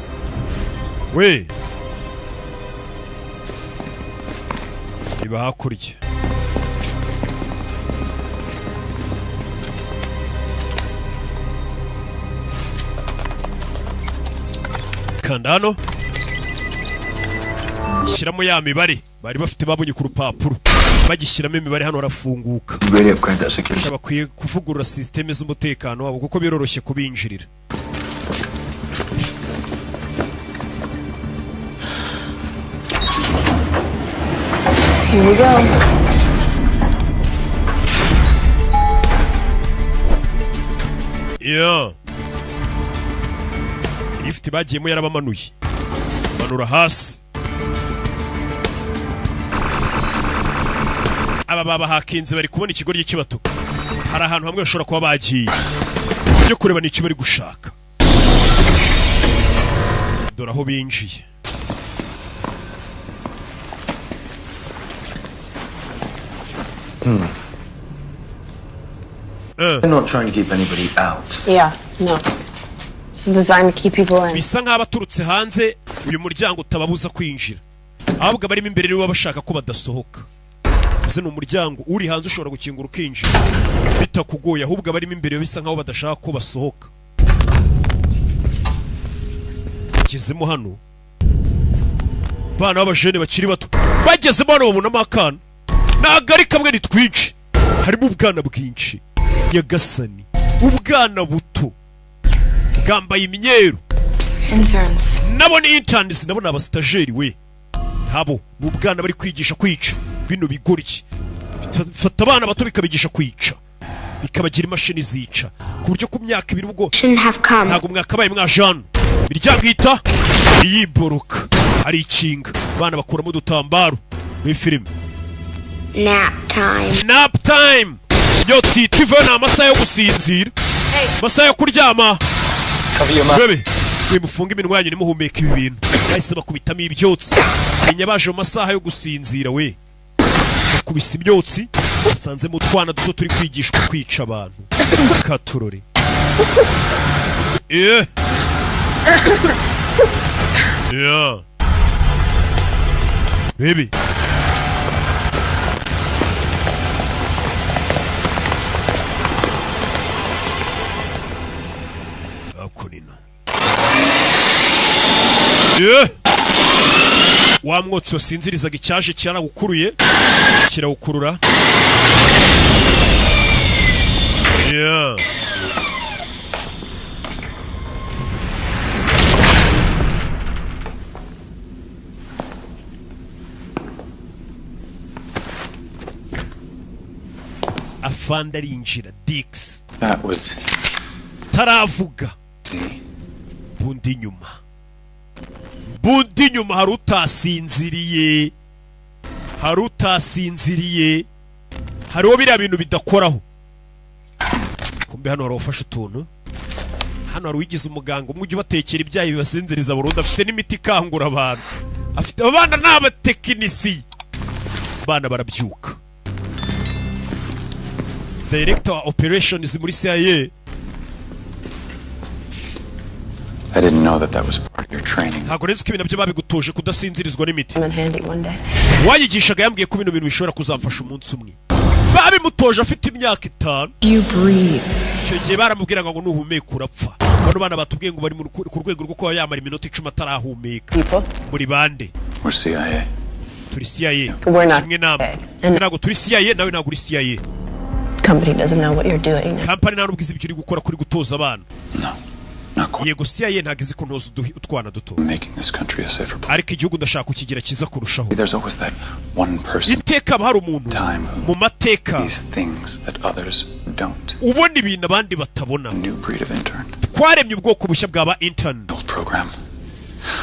We. Iba hakurya. Kandano. Shyiramo ya mibare. Bari bafite babonye ku rupapuro bagishyiramo imibare hano rafunguka bakwiye kuvugurura systeme z'umutekano wabo kuko biroroshye kubinjirira Here we go. Yeah. Lift bagiyemo yarabamanuye manura hasi aba baba hakinze bari kubona ikigoryi cy'ibatuka hari ahantu hamwe bashobora kuba bagiye byo kureba n'icyo bari gushaka dore aho binjiye They're not trying to keep anybody out. Yeah, no. It's designed to keep people in. Bisa nk'abaturutse hanze uyu muryango utababuza kwinjira ahubwo barimo imbere nibo bashaka ko badasohoka uzi n'umuryango uri hanze ushobora gukingura ukinjira bitakugoye ahubwo barimo imbere bisa nkaho badashaka ko basohoka kizemo hano bana b'abajene bakiri bato bagezemo hano babonamo akana nagari kamwe ni twinshi harimo ubwana bwinshi nyagasani ubwana buto bwambaye imyeru Interns. nabo ni interns nabo naba stajeri we nabo ubwana bari kwigisha kwica bino bigoryi fata abana bato bikabigisha kwica bikabagira imashini zica ku buryo ku myaka ibiri ubwo ntago mwakabaye mwajana biryango hita iyiboroka hari ikinga bana bakuramo udutambaro muri filime nap time nyotsi tive na amasaha yo gusinzira amasaha yo kuryama bebe mufunga iminwa yanyu nimuhumeka ibi bintu bahise bakubitamo ibyotsi menya baje mu masaha yo gusinzira we bakubise ibyotsi basanzemo utwana duto turi kwigishwa kwica abantu katurore yeah baby akunina wa mwotsi wasinzirizaga icyaje cyaragukuruye kirawukurura afande arinjira Dix That was taravuga bundi nyuma harutasinziriye hariho biriya bintu bidakoraho kumbe hano harofasha utuntu hano hari uwigize umuganga umwe ujya ubatekera ibyayi bibasinziriza burundu afite n'imiti ikangura abantu afite abana n'abatekinisi abana barabyuka Director wa operations muri CIA I didn't know that was part. Your training. ntabwo nzi ko ibintu byo babigutoje kudasinzirizwa n'imiti I'm handy one day. wayigishaga yambwiye ko bino bintu bishobora kuzamfasha umunsi umwe babimutoje afite imyaka 5 You breathe. icyo gihe baramubwiraga ngo nuhumeka urapfa bano bana batubwiye ngo bari ku rwego rwo kuba yamara iminota 10 atarahumeka muri bande We're CIA. turi CIA We're not kimwe namwe ntabwo turi CIA nawe ntabwo uri CIA Company doesn't know what you're doing. company nta nubwiza ibyo uri gukora kuri gutoza abana No. Not quite. yego CIA ntabwo izi ko ntoza utwana duto Making this country a safer place. ariko igihugu ndashaka kukigira cyiza kurushaho There's always that one person iteka haba hari umuntu time mu mateka these things that others don't. ubona ibintu abandi batabona A new breed of intern. twaremye ubwoko bushya bw'aba intern Old program.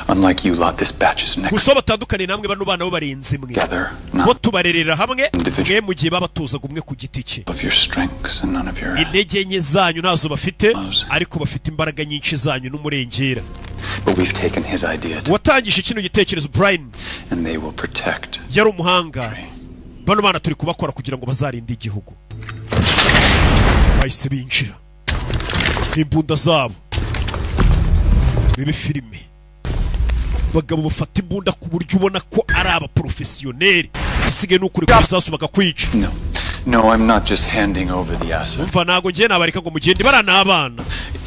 Unlike you lot, this batch is next gusa batandukanye namwe bano bana bo barenze mwe together. bo Not tubarerera hamwe Individual. mwe mu gihe babatozaga umwe ku giti cye of your strengths and none of your. intege nke zanyu ntazo bafite ariko bafite imbaraga nyinshi zanyu n'umurengera But we've taken his idea to, watangije kino gitekerezo Brian and they will protect. yari umuhanga bano bana turi kubakora kugira ngo bazarinde igihugu bahise binjira n'imbunda zabo bibe filime bagabo bafata imbunda ku buryo ubona ko ari abaprofesiyoneri isigaye n'ukuri kuri sasu bagakwica No. No, I'm not just handing over the asset. umva ntago ngiye nabareka ngo mugende barana abana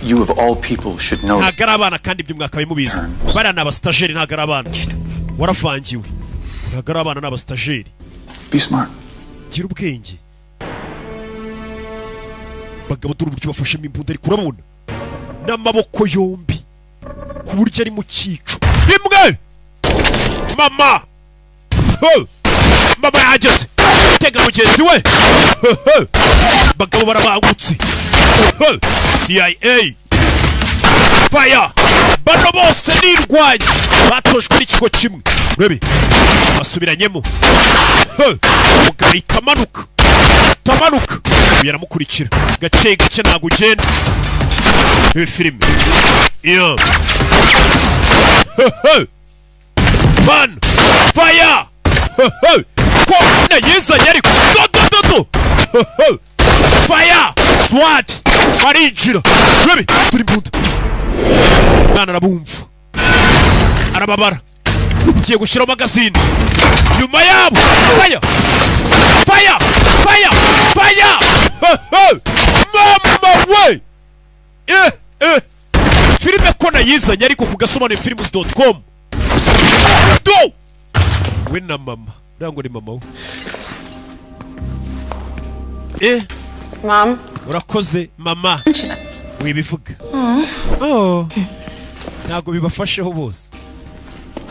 You of all people should know. ntago ari abana kandi ibyo mwaka bimubizi barana abastajeri ntago ari abana waravangiwe ntago ari abana n'abastajeri Be smart. gira ubwenge bagabo dore uburyo bafashemo imbunda ariko urabona n'amaboko yombi ku buryo ari mu cyico rimwe mama mama yageze tega mugenzi we bagabo barabangutse CIA fire bano bose nirwanya batojwe n'ikigo kimwe urebe basubiranyemo umugabo ahita amanuka uyu yaramukurikira gake gake ntabwo ugenda ibi filime iyo man fire ko nayizanye ariko dodododo fire swat barinjira urebe turi imbunda mwana arabumva arababara ngiye gushyiraho magazine nyuma yabo fire fire fire fire mama we filime ko nayizanye ariko ku gasobanurifilms.com do we na mama uriya ngo ni mama we Mom? urakoze mama wibivuga ntabwo bibafasheho bose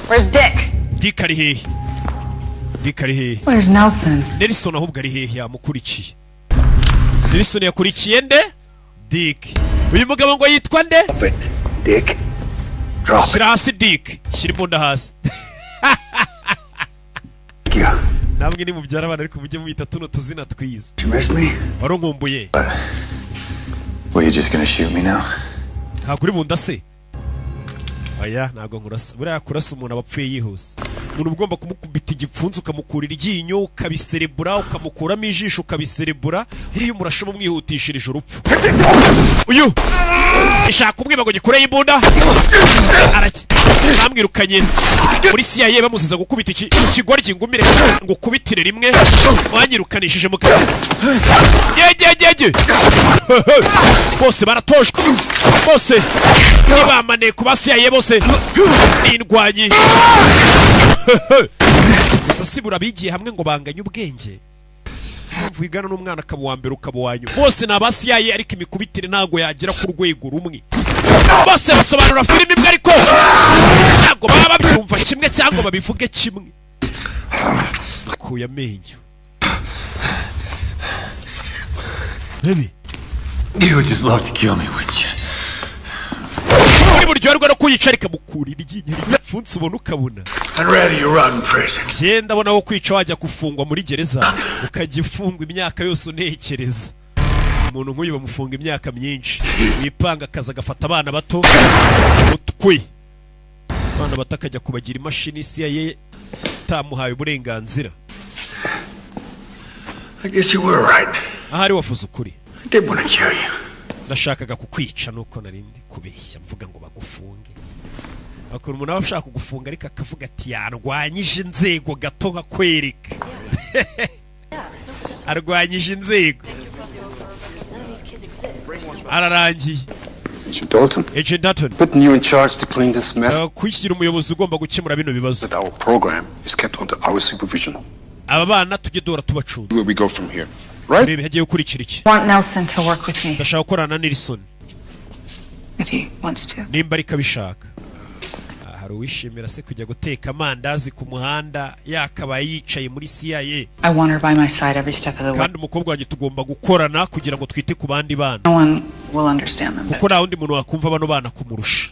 Where's Dick? Dick ari hehe Dick ari hehe Where's Nelson? Nelson ahubwo ari hehe yamukurikiye Nelson yakurikiye nde Dick uyu mugabo ngo yitwa nde Dick. Drop it. shira hasi Dick shira imbunda hasi namwe ni mubyara abana ariko mujye muyita tuno tuzina twiza You miss me? waronkumbuye Were you just gonna shoot me now? ntabwo uri bunda se aya ntabwo nkurasa buriya kurasa umuntu abapfuye yihuse umuntu ugomba kumukubita igipfunsi ukamukurira iryinyo ukabiserebura ukamukuramo ijisho ukabiserebura buriya umurashamo umwihutishirije urupfu uyu ishaka kumwiba ngo gikureye imbunda bamwirukanye muri CIA bamuziza gukubita ikigoryi ngumire ngo kubitire rimwe wanyirukanishije mu kazi yegegege bose baratojwe bose nibamane ku CIA bose n'indwanyi gusa sibura bigiye hamwe ngo banganye ubwenge wigana n'umwana akaba uwa mbere ukaba uwa nyuma bose ni aba CIA ariko imikubitire ntabwo yagera ku rwego rumwe bose basobanura filime imwe ariko ntabwo baba babyumva kimwe cyangwa babivuge kimwe akuye amenyo baby You would just love to kill me, wouldn't you? muri buryoherwa no kuyica rikamukurira iryinyo ry'igipfunsi ubona ukabona I'd rather you run prison. genda abona aho kwica wajya gufungwa muri gereza ukajya ufungwa imyaka yose unekereza umuntu nk'uyu bamufunga imyaka myinshi yipanga akaza agafata abana bato utwe abana bato akajya kubagira imashini CIA itamuhaye uburenganzira I guess you were right. ahari wavuze ukuri I did want to kill you. nashakaga kukwica nuko narindi kubeshya mvuga ngo bagufunge akora umuntu aba ashaka kugufunga ariko akavuga ati yarwanyije inzego gato nkakwereka arwanyije inzego ararangiye. Agent Dalton. Agent Dalton. Putting you in charge to clean this mess. Kwishyira umuyobozi ugomba gukemura bino bibazo. But our program is kept under our supervision. Aba bana tujye dora tubacunze. Where we go from here, right? Rebe hagiye gukurikira iki? Want Nelson to work with me. Ndashaka gukorana na Nelson. If he wants to. Nimba ariko abishaka. Hari uwishimira se kujya guteka amandazi ku muhanda yakaba yicaye muri CIA. I want her by my side every step of the way. Kandi umukobwa wanjye tugomba gukorana kugira ngo twite ku bandi bana. No one will understand them. Kuko nta wundi muntu wakumva bano bana kumurusha.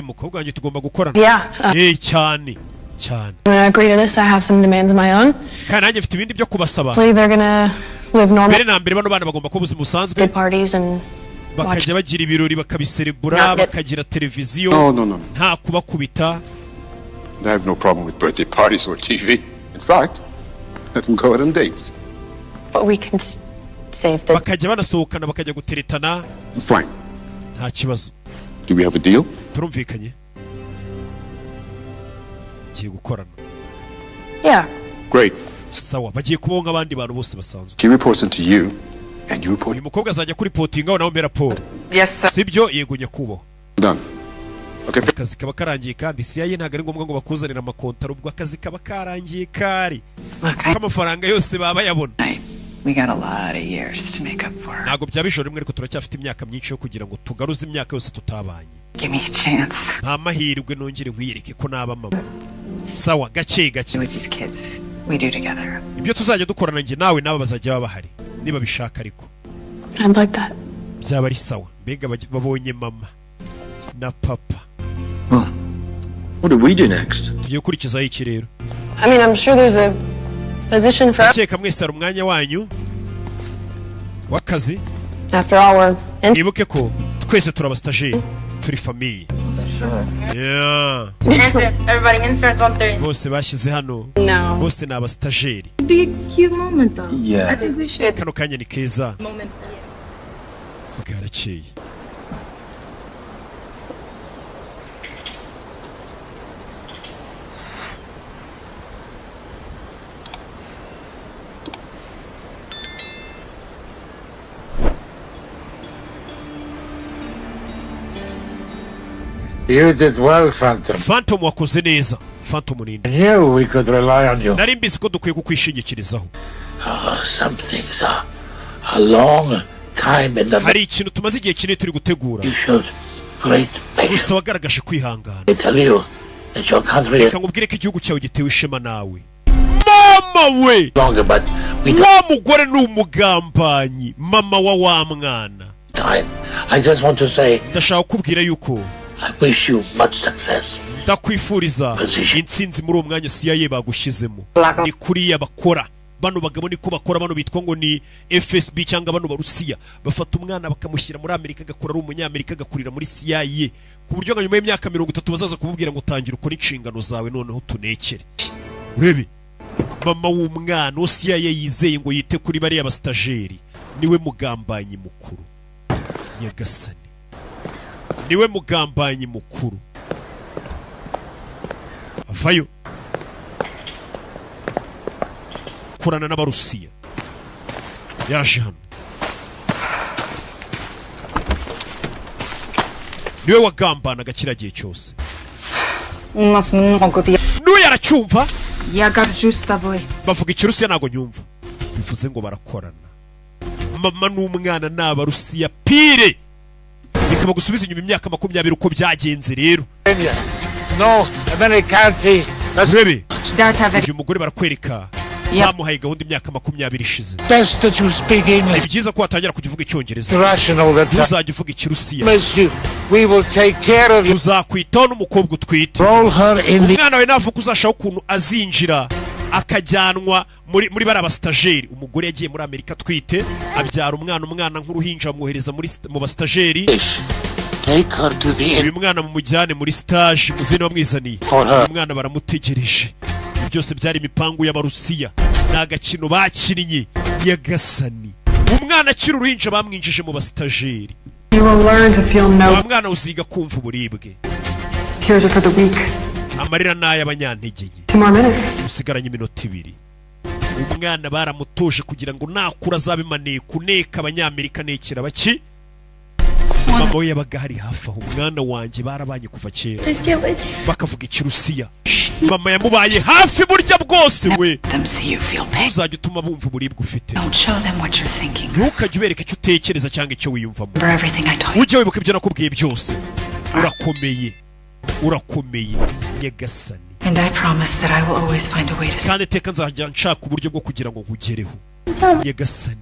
Umukobwa wanjye tugomba gukorana. Yeah. Cyane. Cyane. When I agree to this, I have some demands of my own. Kandi nanjye mfite ibindi byo kubasaba. They're gonna live normal. Mbere na mbere bano bana bagomba kuba ubuzima busanzwe. Parties and bakajya bagira ibirori bakabiserebura bakagira televiziyo nta kubakubita. I have no problem with birthday parties or TV. In fact, let them go out on dates. But we can save the. Bakajya banasohokana bakajya guteretana. Fine. Nta kibazo. Do we have a deal? Turumvikanye. Kiye gukorana. Yeah. Great. Sawa bagiye kubaho nk'abandi bantu bose basanzwe. She reports into you. And you report. Uyu mukobwa azajya kuri reporting aho nawe mbera Paul. Yes sir. Sibyo yego nyakubo. Done. Okay. Akazi kaba karangiye kandi CIA ntago ari ngombwa ngo bakuzanira amakontara ubwo akazi kaba karangiye kari. Amafaranga yose baba yabona. We got a lot of years to make up for. Ntago byabishora rimwe ariko turacyafite imyaka myinshi yo kugira ngo tugaruze imyaka yose tutabanye. Give me a chance. Nta mahirwe nongere nkwiyereke ko naba mama. Sawa gake gake. With these kids we do together. Ibyo tuzajya dukorana nge nawe nabo bazajya baba bahari. Niba bishaka ariko. I'd like that. Byaba ari sawa. Mbega babonye mama na papa. What do we do next? Tugiye kurikizaho iki rero? I mean, I'm sure there's a position for. Cheka mwese ari umwanya wanyu wakazi. After all, we're. Ibuke ko twese turabastajeri turi famille. Yeah. Answer. Everybody interns 1-3. Bose bashyize hano. No. Bose ni abastajeri. It'd be a cute moment though. Yeah. I think we should. Kano kanya ni keza. Moment. Okay, harakeye. You did well, Phantom. Phantom wakoze neza. Phantom ninde? I knew we could rely on you. Nari mbizi ko dukwiye kukwishingikirizaho. Some things are a long time in the. Hari ikintu tumaze igihe kinini turi gutegura. You showed great patience. Gusa wagaragaje kwihangana. I tell you that your country. Reka ngubwire ko igihugu cyawe gitewe ishema nawe. Mama we! Longer, but we wa mugore ni umugambanyi. Mama wa mwana. Time. I just want to say. Ndashaka kubwira yuko. I wish you much success. Ndakwifuriza intsinzi muri uwo mwanya CIA bagushyizemo. Ni kuriya bakora. Bano bagabo niko bakora, bano bitwa ngo ni FSB cyangwa bano barusiya. Bafata umwana bakamushyira muri Amerika agakora ari umunyamerika agakurira muri CIA. Ku buryo nka nyuma y'imyaka 30 bazaza kumubwira ngo tangira ukora inshingano zawe noneho tunekere. Urebe. Mama w'umwana wo CIA yizeye ngo yite kuri bari abastajeri. Niwe mugambanyi mukuru. Nyagasani. Niwe mugambanyi mukuru. Avayo. Kurana n'abarusiya. Yaje hano. Niwe wagambanaga kiriya gihe cyose. N'uyu aracyumva? Bavuga ikirusiya ntago nyumva. Bivuze ngo barakorana. Mama n'umwana ni abarusiya pire. Bikaba gusubiza inyuma imyaka 20 uko byagenze rero. No, Americansi. Rebe. Uyu mugore barakwereka. Bamuhaye gahunda imyaka 20 ishize. Best that you speak English. Ni byiza ko watangira kuvuga icyongereza. Rational that. Uzajya uvuga ikirusiya. We will take care of you. Tuzakwitaho n'umukobwa utwite. Roll her in the. Umwana we navuga uzashaka ukuntu azinjira akajyanwa muri bari abastajeri. Umugore yagiye muri Amerika twite abyara umwana nk'uruhinja amwohereza mu bastajeri. Take her to the. Uyu mwana mumujyane muri stage muzene wamwizaniye. Umwana baramutegereje. Byose byari imipangu y'abarusiya. Nagakino bakinnye Nyagasani. Umwana akiri uruhinja bamwinjije mu bastajeri. You will learn to feel no. Umwana uziga kumva uburibwe. Tears are for the weak. Amarira naya abanyantege nke. 2 more minutes. Usigaranye iminota 2. Umwana baramutuje kugira ngo nakura zabimaniye kuneka abanyamerika nekera baki. Mama we yabaga hari hafi aho. Umwana wanjye barabanye kuva kera. Bakavuga ikirusiya. Mama yamubaye hafi burya bwose we. Uzajya utuma bumva uburibwe ufite. Ntukajye ubereka icyo utekereza cyangwa icyo wiyumvamo. Ujye wibuka ibyo nakubwiye byose. Urakomeye. Urakomeye Nyagasani. And I promise that I will always find a way to. Kandi teka nzajya nshaka uburyo bwo kugira ngo nkugereho. Nyagasani.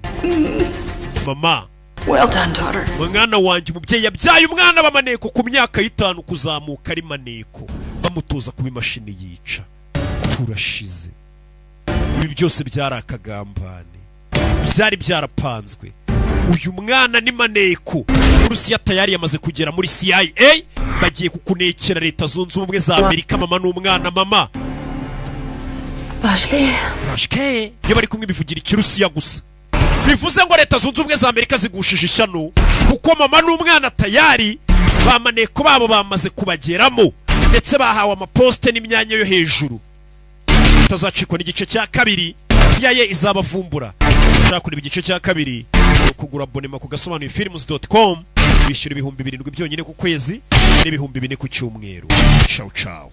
Mama. Well done, daughter. Mwana wanjye umubyeyi yabyaye umwana bamaneko ku myaka 5 kuzamuka ari maneko. Bamutoza kuba imashini yica. Turashize. Ibi byose byarakagambane. Byari byarapanzwe. Uyu mwana ni maneko. Urusiya tayari yamaze kugera muri CIA. Bagiye kukunekera leta zunze ubumwe za Amerika mama n'umwana mama. Bashke. Yo bari kumwe bivugira ikirusiya gusa. Bivuze ngo leta zunze ubumwe za Amerika zigushije ishano kuko mama n'umwana tayari bamaneko babo bamaze kubageramo ndetse bahawe amaposte n'imyanya yo hejuru. Tazacikwa n'igice cya 2 CIA izabavumbura. Ushaka igice cya 2 kugura abonema ku gasobanurifilms.com bishyura 7,000 byonyine ku kwezi n'ibihumbi 4 ku cyumweru. Ciao ciao.